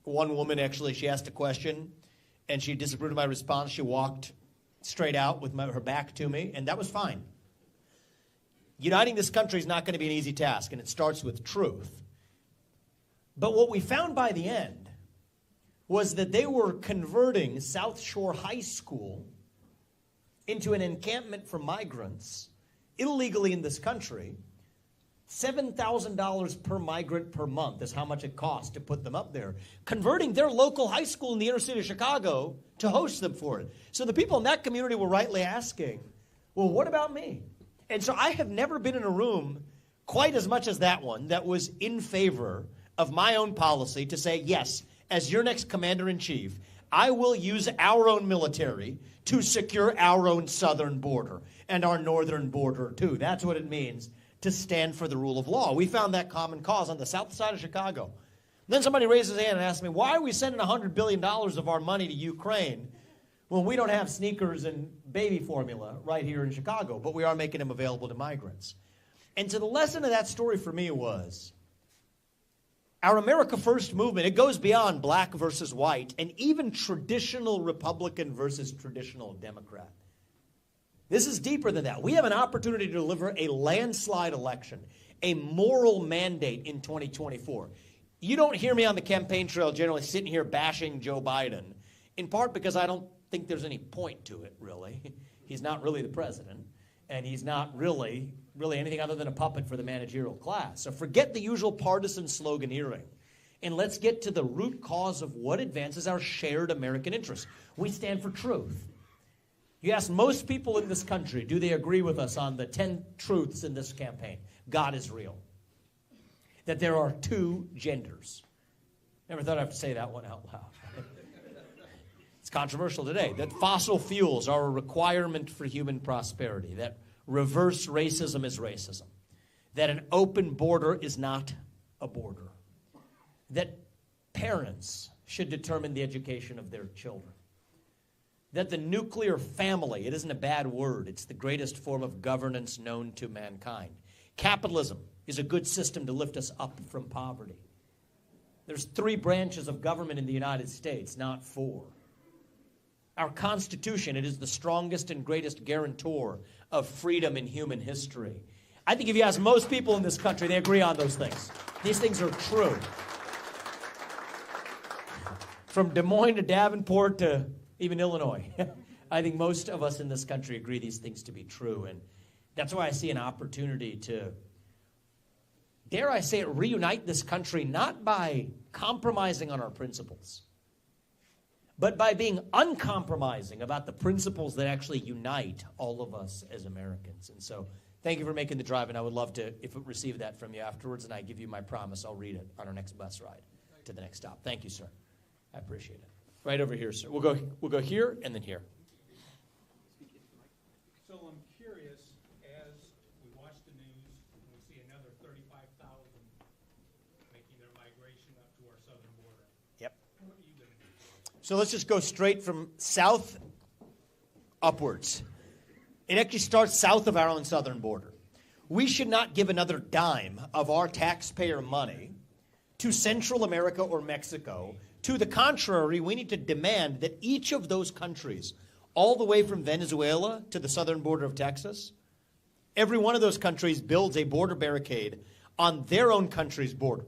One woman actually, she asked a question, and she disapproved of my response. She walked straight out with her back to me, and that was fine. Uniting this country is not going to be an easy task, and it starts with truth. But what we found by the end was that they were converting South Shore High School into an encampment for migrants illegally in this country $7,000 per migrant per month is how much it costs to put them up there. Converting their local high school in the inner city of Chicago to host them for it. So the people in that community were rightly asking, well, what about me? And so I have never been in a room quite as much as that one that was in favor of my own policy to say, yes, as your next commander-in-chief, I will use our own military to secure our own southern border and our northern border, too. That's what it means to stand for the rule of law. We found that common cause on the south side of Chicago. Then somebody raised his hand and asked me, why are we sending $100 billion of our money to Ukraine when we don't have sneakers and baby formula right here in Chicago, but we are making them available to migrants? And so the lesson of that story for me was, our America First movement, it goes beyond black versus white and even traditional Republican versus traditional Democrat. This is deeper than that. We have an opportunity to deliver a landslide election, a moral mandate in 2024. You don't hear me on the campaign trail generally sitting here bashing Joe Biden, in part because I don't think there's any point to it, really. He's not really the president, and he's not really anything other than a puppet for the managerial class. So forget the usual partisan sloganeering, and let's get to the root cause of what advances our shared American interests. We stand for truth. You ask most people in this country, do they agree with us on the 10 truths in this campaign? God is real. That there are two genders. Never thought I'd have to say that one out loud. It's controversial today. That fossil fuels are a requirement for human prosperity. That reverse racism is racism. That an open border is not a border. That parents should determine the education of their children. That the nuclear family, it isn't a bad word, it's the greatest form of governance known to mankind. Capitalism is a good system to lift us up from poverty. There's 3 branches of government in the United States, not 4. Our Constitution, it is the strongest and greatest guarantor of freedom in human history. I think if you ask most people in this country, they agree on those things. These things are true. From Des Moines to Davenport to even Illinois. I think most of us in this country agree these things to be true. And that's why I see an opportunity to, dare I say it, reunite this country, not by compromising on our principles, but by being uncompromising about the principles that actually unite all of us as Americans. And so thank you for making the drive, and I would love to, if it receive that from you afterwards, and I give you my promise, I'll read it on our next bus ride to the next stop. Thank you, sir. I appreciate it. Right over here, sir. We'll go here and then here. So I'm curious, as we watch the news and we see another 35,000 making their migration up to our southern border. Yep. What are you going to do? So let's just go straight from south upwards. It actually starts south of our own southern border. We should not give another dime of our taxpayer money to Central America or Mexico. To the contrary, we need to demand that each of those countries, all the way from Venezuela to the southern border of Texas, every one of those countries builds a border barricade on their own country's border.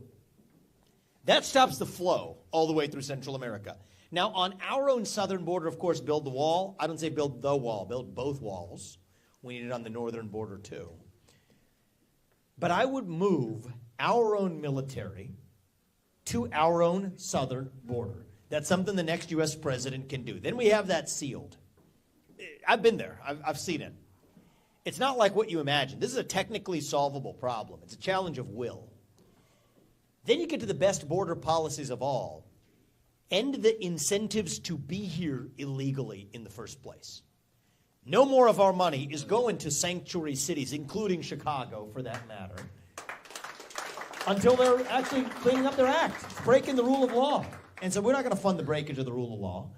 That stops the flow all the way through Central America. Now, on our own southern border, of course, build the wall. I don't say build the wall, build both walls. We need it on the northern border, too. But I would move our own military to our own southern border. That's something the next U.S. president can do. Then we have that sealed. I've been there. I've seen it. It's not like what you imagine. This is a technically solvable problem. It's a challenge of will. Then you get to the best border policies of all. End the incentives to be here illegally in the first place. No more of our money is going to sanctuary cities, including Chicago, for that matter, until they're actually cleaning up their act, breaking the rule of law. And so we're not going to fund the breakage of the rule of law.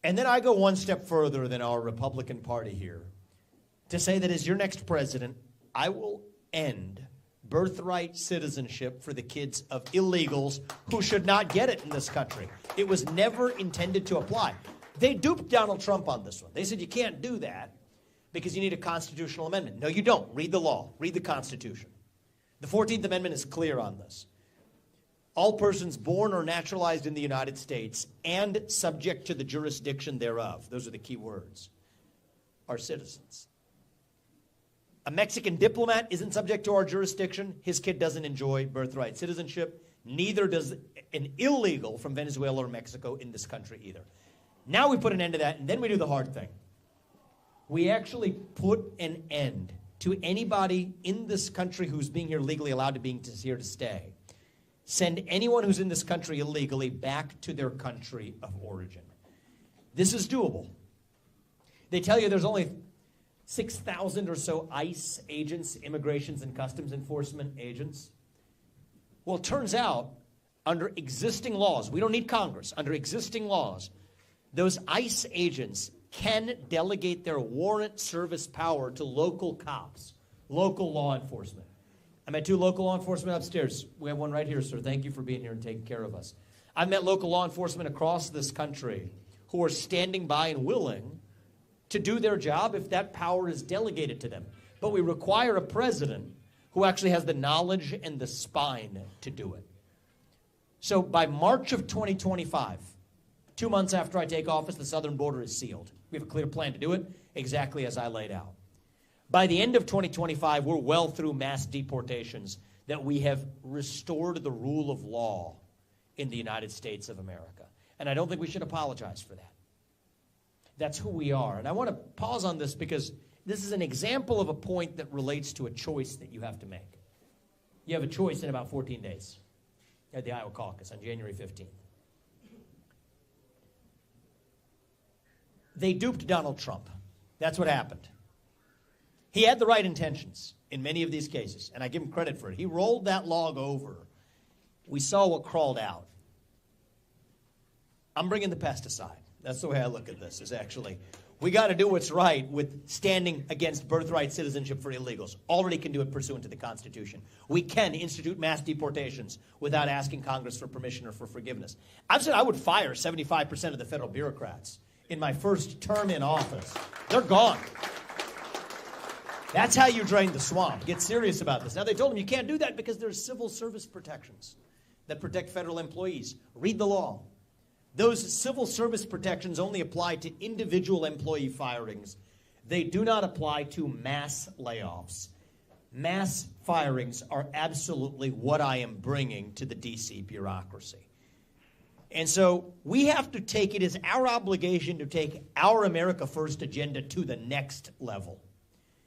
And then I go one step further than our Republican Party here to say that as your next president, I will end birthright citizenship for the kids of illegals who should not get it in this country. It was never intended to apply. They duped Donald Trump on this one. They said you can't do that because you need a constitutional amendment. No, you don't. Read the law. Read the Constitution. The 14th Amendment is clear on this. All persons born or naturalized in the United States and subject to the jurisdiction thereof, those are the key words, are citizens. A Mexican diplomat isn't subject to our jurisdiction. His kid doesn't enjoy birthright citizenship. Neither does an illegal from Venezuela or Mexico in this country either. Now we put an end to that, and then we do the hard thing. We actually put an end to anybody in this country who's being here legally allowed to be here to stay. Send anyone who's in this country illegally back to their country of origin. This is doable. They tell you there's only 6,000 or so ICE agents, immigrations and customs enforcement agents. Well, it turns out, under existing laws, we don't need Congress, under existing laws, those ICE agents can delegate their warrant service power to local cops, local law enforcement. I met 2 local law enforcement upstairs. We have one right here, sir. Thank you for being here and taking care of us. I've met local law enforcement across this country who are standing by and willing to do their job if that power is delegated to them. But we require a president who actually has the knowledge and the spine to do it. So by March of 2025, 2 months after I take office, the southern border is sealed. We have a clear plan to do it, exactly as I laid out. By the end of 2025, we're well through mass deportations that we have restored the rule of law in the United States of America. And I don't think we should apologize for that. That's who we are. And I want to pause on this because this is an example of a point that relates to a choice that you have to make. You have a choice in about 14 days at the Iowa caucus on January 15th. They duped Donald Trump. That's what happened. He had the right intentions in many of these cases, and I give him credit for it. He rolled that log over. We saw what crawled out. I'm bringing the pesticide. That's the way I look at this, is actually, we got to do what's right with standing against birthright citizenship for illegals. Already can do it pursuant to the Constitution. We can institute mass deportations without asking Congress for permission or for forgiveness. I've said I would fire 75% of the federal bureaucrats in my first term in office. They're gone. That's how you drain the swamp. Get serious about this. Now, they told him you can't do that because there's civil service protections that protect federal employees. Read the law. Those civil service protections only apply to individual employee firings. They do not apply to mass layoffs. Mass firings are absolutely what I am bringing to the D.C. bureaucracy. And so we have to take it as our obligation to take our America First agenda to the next level.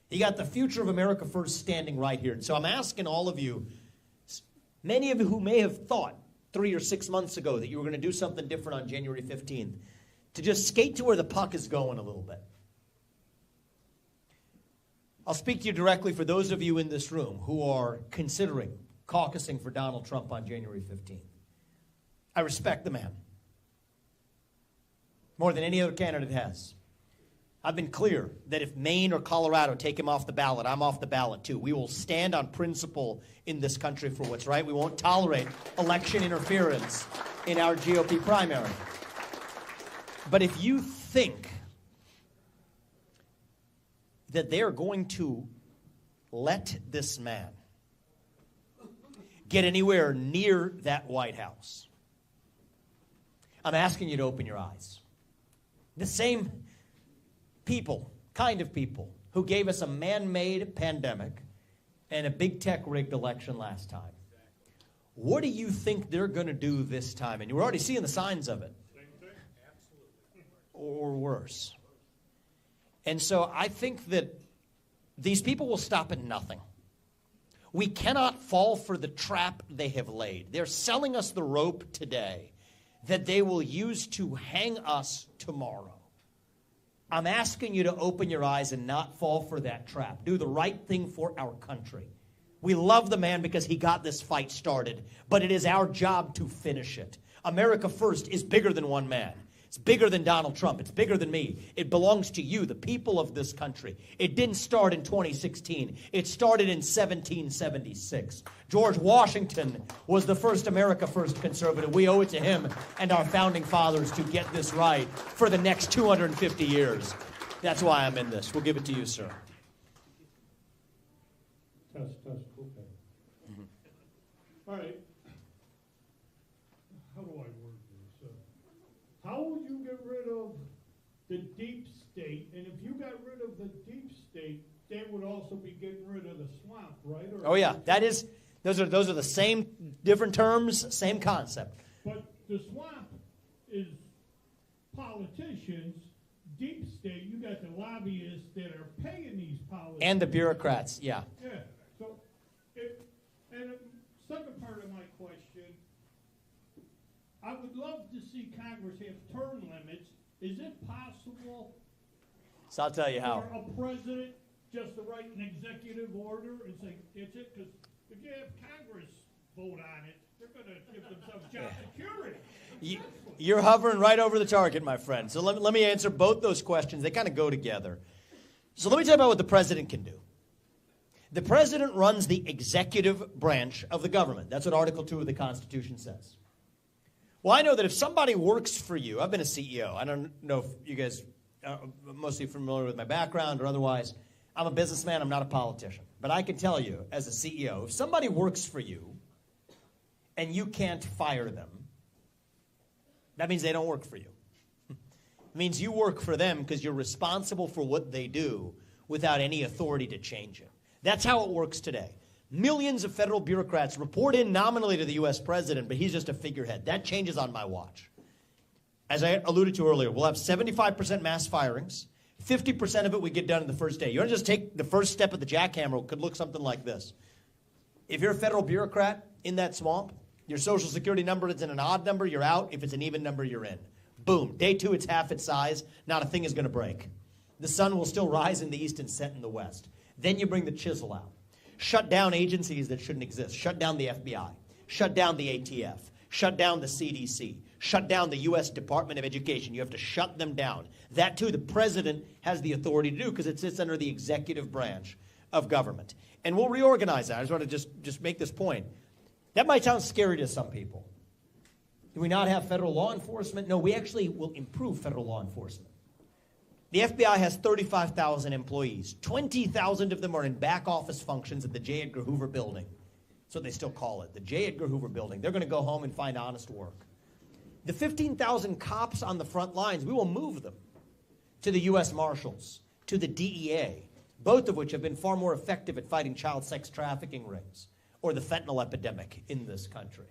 You got the future of America First standing right here. And so I'm asking all of you, many of you who may have thought 3 or 6 months ago that you were going to do something different on January 15th, to just skate to where the puck is going a little bit. I'll speak to you directly for those of you in this room who are considering caucusing for Donald Trump on January 15th. I respect the man more than any other candidate has. I've been clear that if Maine or Colorado take him off the ballot, I'm off the ballot too. We will stand on principle in this country for what's right. We won't tolerate election interference in our GOP primary. But if you think that they are going to let this man get anywhere near that White House, I'm asking you to open your eyes. The same people, kind of people, who gave us a man-made pandemic and a big tech rigged election last time. What do you think they're going to do this time? And you're already seeing the signs of it. Or worse. And so I think that these people will stop at nothing. We cannot fall for the trap they have laid. They're selling us the rope today that they will use to hang us tomorrow. I'm asking you to open your eyes and not fall for that trap. Do the right thing for our country. We love the man because he got this fight started, but it is our job to finish it. America First is bigger than one man. It's bigger than Donald Trump. It's bigger than me. It belongs to you, the people of this country. It didn't start in 2016. It started in 1776. George Washington was the first America First conservative. We owe it to him and our founding fathers to get this right for the next 250 years. That's why I'm in this. We'll give it to you, sir. Test, okay. All right. How do I word this? How would you get rid of the deep state? And if you got rid of the deep state, they would also be getting rid of the swamp, right? Or Oh yeah, those are the same different terms, same concept. But the swamp is politicians, deep state. You got the lobbyists that are paying these politicians. And the bureaucrats, yeah. Yeah. So, and the second part of my question, I would love to see Congress have term limits. Is it possible? So I'll tell you how. For a president just to write an executive order and say it's it? Because if you have Congress vote on it, they're going to give themselves job security. You're hovering right over the target, my friend. So let me answer both those questions. They kind of go together. So let me tell you about what the president can do. The president runs the executive branch of the government. That's what Article 2 of the Constitution says. Well, I know that if somebody works for you, I've been a CEO. I don't know if you guys are mostly familiar with my background or otherwise. I'm a businessman. I'm not a politician. But I can tell you, as a CEO, if somebody works for you and you can't fire them, that means they don't work for you. It means you work for them because you're responsible for what they do without any authority to change it. That's how it works today. Millions of federal bureaucrats report in nominally to the U.S. president, but he's just a figurehead. That changes on my watch. As I alluded to earlier, we'll have 75% mass firings. 50% of it we get done in the first day. You want to just take the first step of the jackhammer, it could look something like this. If you're a federal bureaucrat in that swamp, your Social Security number is in an odd number, you're out. If it's an even number, you're in. Boom. Day 2, it's half its size. Not a thing is going to break. The sun will still rise in the east and set in the west. Then you bring the chisel out. Shut down agencies that shouldn't exist. Shut down the FBI. Shut down the ATF. Shut down the CDC. Shut down the U.S. Department of Education. You have to shut them down. That, too, the president has the authority to do because it sits under the executive branch of government. And we'll reorganize that. I just want to just make this point. That might sound scary to some people. Do we not have federal law enforcement? No, we actually will improve federal law enforcement. The FBI has 35,000 employees. 20,000 of them are in back office functions at the J. Edgar Hoover building. That's what they still call it, the J. Edgar Hoover building. They're going to go home and find honest work. The 15,000 cops on the front lines, we will move them to the U.S. Marshals, to the DEA, both of which have been far more effective at fighting child sex trafficking rings or the fentanyl epidemic in this country.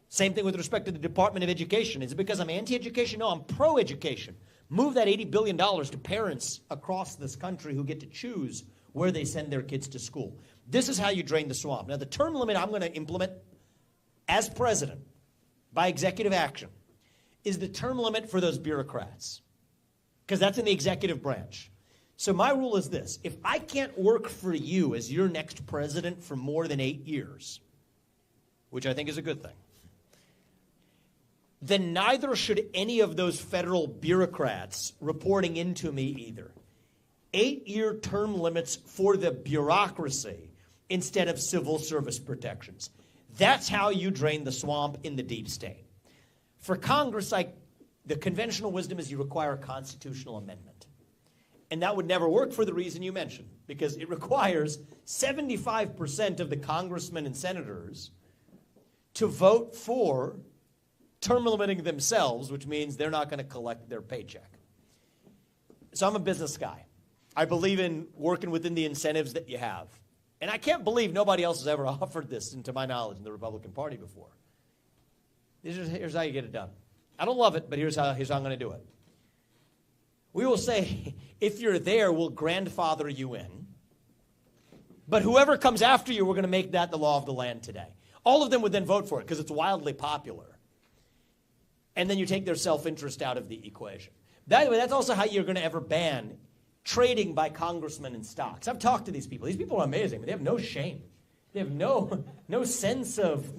Same thing with respect to the Department of Education. Is it because I'm anti-education? No, I'm pro-education. Move that $80 billion to parents across this country who get to choose where they send their kids to school. This is how you drain the swamp. Now, the term limit I'm going to implement as president by executive action is the term limit for those bureaucrats, because that's in the executive branch. So my rule is this. If I can't work for you as your next president for more than 8 years, which I think is a good thing, then neither should any of those federal bureaucrats reporting into me either. 8-year term limits for the bureaucracy instead of civil service protections. That's how you drain the swamp in the deep state. For Congress, the conventional wisdom is you require a constitutional amendment. And that would never work for the reason you mentioned, because it requires 75% of the congressmen and senators to vote for term limiting themselves, which means they're not going to collect their paycheck. So I'm a business guy. I believe in working within the incentives that you have. And I can't believe nobody else has ever offered this, to my knowledge, in the Republican Party before. Here's how you get it done. I don't love it, but here's how I'm going to do it. We will say, if you're there, we'll grandfather you in. But whoever comes after you, we're going to make that the law of the land today. All of them would then vote for it because it's wildly popular. And then you take their self-interest out of the equation. By the way, that's also how you're going to ever ban trading by congressmen in stocks. I've talked to these people. These people are amazing, but they have no shame. They have no sense of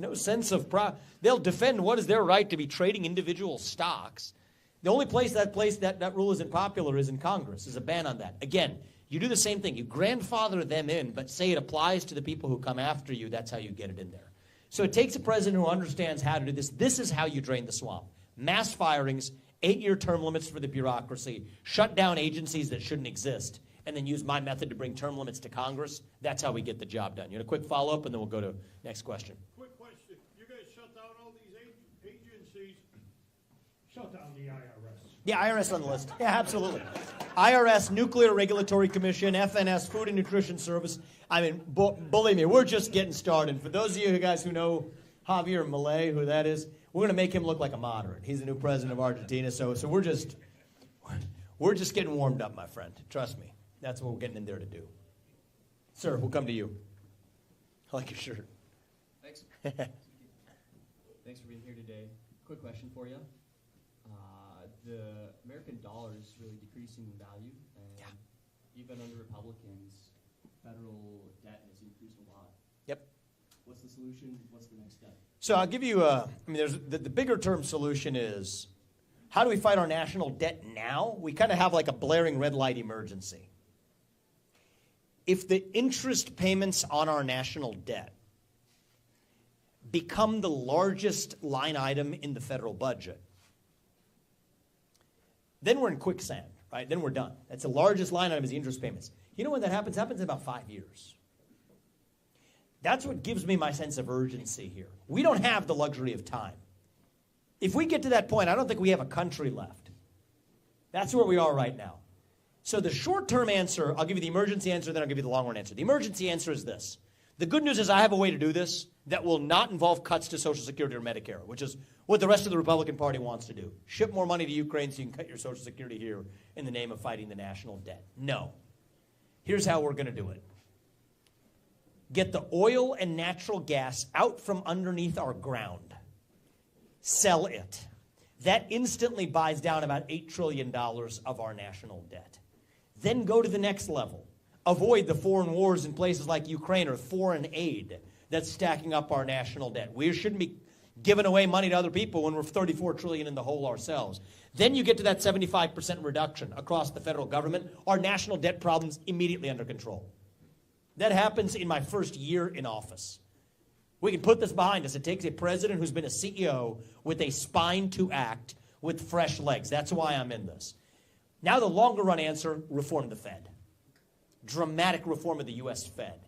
they'll defend what is their right to be trading individual stocks. The only place that rule isn't popular is in Congress. There's a ban on that. Again, you do the same thing. You grandfather them in, but say it applies to the people who come after you. That's how you get it in there. So it takes a president who understands how to do this. This is how you drain the swamp. Mass firings, 8-year term limits for the bureaucracy, shut down agencies that shouldn't exist, and then use my method to bring term limits to Congress. That's how we get the job done. You want a quick follow-up, and then we'll go to next question. Quick question. You guys shut down all these agencies. Shut down the IRS. Yeah, IRS on the list. Yeah, absolutely. IRS, Nuclear Regulatory Commission, FNS, Food and Nutrition Service. I mean, believe me, we're just getting started. For those of you guys who know Javier Milei, who that is, we're going to make him look like a moderate. He's the new president of Argentina, so we're just getting warmed up, my friend. Trust me. That's what we're getting in there to do. Sir, we'll come to you. I like your shirt. Thanks. Thanks for being here today. Quick question for you. The American dollar is really decreasing in value, and even under Republicans, federal debt has increased a lot. Yep. What's the solution? What's the next step? So I'll give you there's the bigger term solution is, how do we fight our national debt now? We kind of have like a blaring red light emergency. If the interest payments on our national debt become the largest line item in the federal budget, then we're in quicksand, right? Then we're done. That's the largest line item is the interest payments. You know when that happens? It happens in about 5 years. That's what gives me my sense of urgency here. We don't have the luxury of time. If we get to that point, I don't think we have a country left. That's where we are right now. So the short-term answer, I'll give you the emergency answer, then I'll give you the long-run answer. The emergency answer is this. The good news is I have a way to do this that will not involve cuts to Social Security or Medicare, which is what the rest of the Republican Party wants to do. Ship more money to Ukraine so you can cut your Social Security here in the name of fighting the national debt. No. Here's how we're going to do it. Get the oil and natural gas out from underneath our ground. Sell it. That instantly buys down about $8 trillion of our national debt. Then go to the next level. Avoid the foreign wars in places like Ukraine or foreign aid that's stacking up our national debt. We shouldn't be giving away money to other people when we're $34 trillion in the hole ourselves. Then you get to that 75% reduction across the federal government. Our national debt problem's immediately under control. That happens in my first year in office. We can put this behind us. It takes a president who's been a CEO with a spine to act with fresh legs. That's why I'm in this. Now the longer run answer, reform the Fed. Dramatic reform of the U.S. Fed.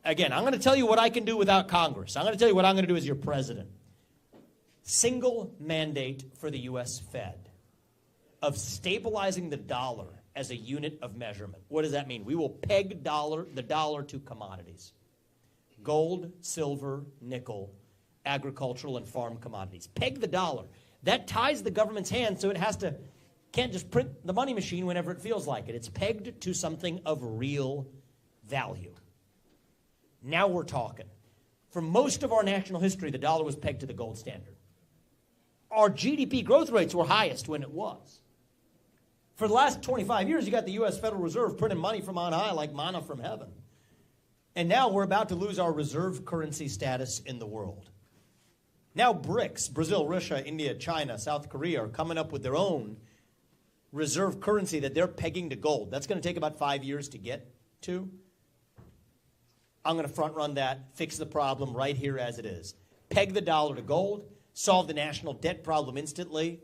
Again, I'm going to tell you what I can do without Congress. I'm going to tell you what I'm going to do as your president. Single mandate for the U.S. Fed of stabilizing the dollar as a unit of measurement. What does that mean? We will peg the dollar to commodities. Gold, silver, nickel, agricultural and farm commodities. Peg the dollar. That ties the government's hands so it can't just print the money machine whenever it feels like it. It's pegged to something of real value. Now we're talking. For most of our national history, the dollar was pegged to the gold standard. Our GDP growth rates were highest when it was. For the last 25 years, you got the U.S. Federal Reserve printing money from on high like manna from heaven. And now we're about to lose our reserve currency status in the world. Now BRICS, Brazil, Russia, India, China, South Korea, are coming up with their own reserve currency that they're pegging to gold. That's going to take about 5 years to get to. I'm going to front run that, fix the problem right here as it is. Peg the dollar to gold, solve the national debt problem instantly,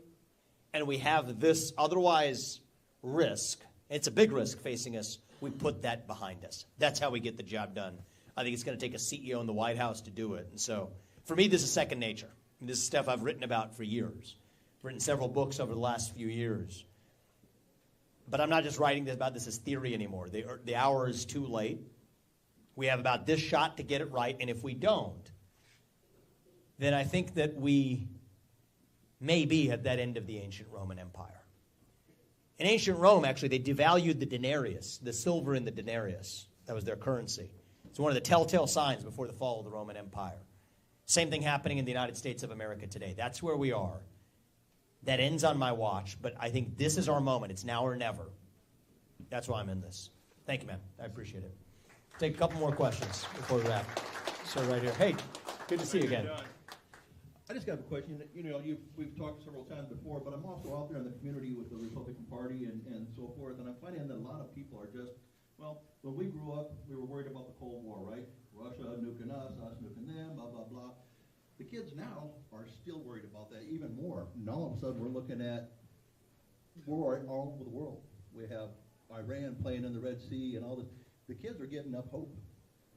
and we have this otherwise risk. It's a big risk facing us. We put that behind us. That's how we get the job done. I think it's going to take a CEO in the White House to do it. And so, for me, this is second nature. This is stuff I've written about for years. I've written several books over the last few years. But I'm not just writing about this as theory anymore. The hour is too late. We have about this shot to get it right, and if we don't, then I think that we may be at that end of the ancient Roman Empire. In ancient Rome, actually, they devalued the denarius, the silver in the denarius. That was their currency. It's one of the telltale signs before the fall of the Roman Empire. Same thing happening in the United States of America today. That's where we are. That ends on my watch, but I think this is our moment. It's now or never. That's why I'm in this. Thank you, man. I appreciate it. Take a couple more questions before we wrap. So right here. Hey, good to see you again. I just got a question. We've talked several times before, but I'm also out there in the community with the Republican Party and so forth, and I'm finding that a lot of people are just, well, when we grew up, we were worried about the Cold War, right? Russia nuking us nuking them, blah, blah, blah. The kids now are still worried about that even more. Now all of a sudden we're looking at war all over the world. We have Iran playing in the Red Sea and all this. The kids are getting up hope.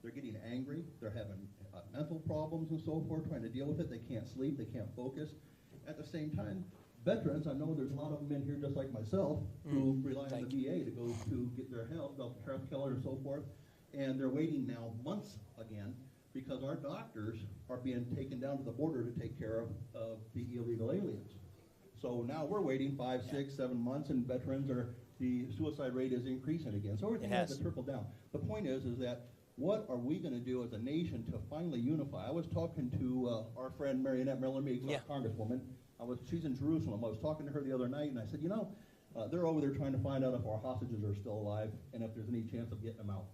They're getting angry. They're having mental problems and so forth, trying to deal with it. They can't sleep. They can't focus. At the same time, veterans, I know there's a lot of them in here just like myself who rely on the VA to go to get their health care and so forth, and they're waiting now months again because our doctors are being taken down to the border to take care of the illegal aliens. So now we're waiting 5, 6, 7 months, and the suicide rate is increasing again. So everything has to trickle down. The point is that what are we going to do as a nation to finally unify? I was talking to our friend Marionette Miller-Meeks, our Congresswoman. She's in Jerusalem. I was talking to her the other night, and I said, they're over there trying to find out if our hostages are still alive and if there's any chance of getting them out.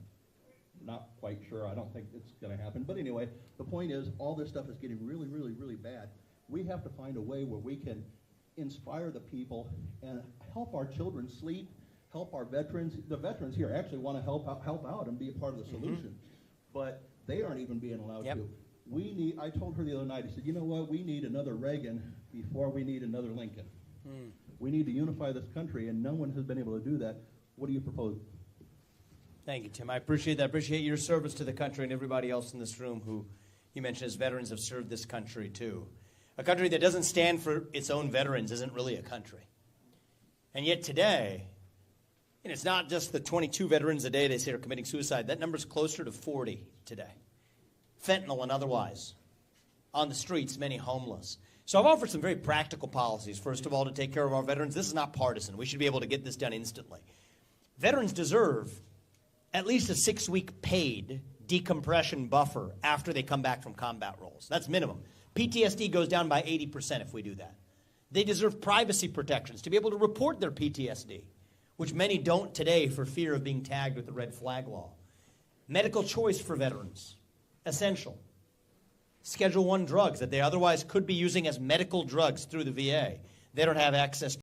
Not quite sure. I don't think it's going to happen. But anyway, the point is all this stuff is getting really, really, really bad. We have to find a way where we can inspire the people and help our children sleep, help our veterans. The veterans here actually want to help out and be a part of the solution, but they aren't even being allowed to. I told her the other night, I said, you know what, we need another Reagan before we need another Lincoln. We need to unify this country, and no one has been able to do that. What do you propose? Thank you, Tim. I appreciate that. I appreciate your service to the country, and everybody else in this room who you mentioned as veterans have served this country too. A country that doesn't stand for its own veterans isn't really a country. And yet today, and it's not just the 22 veterans a day they say are committing suicide. That number's closer to 40 today. Fentanyl and otherwise. On the streets, many homeless. So I've offered some very practical policies. First of all, to take care of our veterans. This is not partisan. We should be able to get this done instantly. Veterans deserve at least a 6-week paid decompression buffer after they come back from combat roles. That's minimum. PTSD goes down by 80% if we do that. They deserve privacy protections to be able to report their PTSD, which many don't today for fear of being tagged with the red flag law. Medical choice for veterans, essential. Schedule I drugs that they otherwise could be using as medical drugs through the VA. They don't have access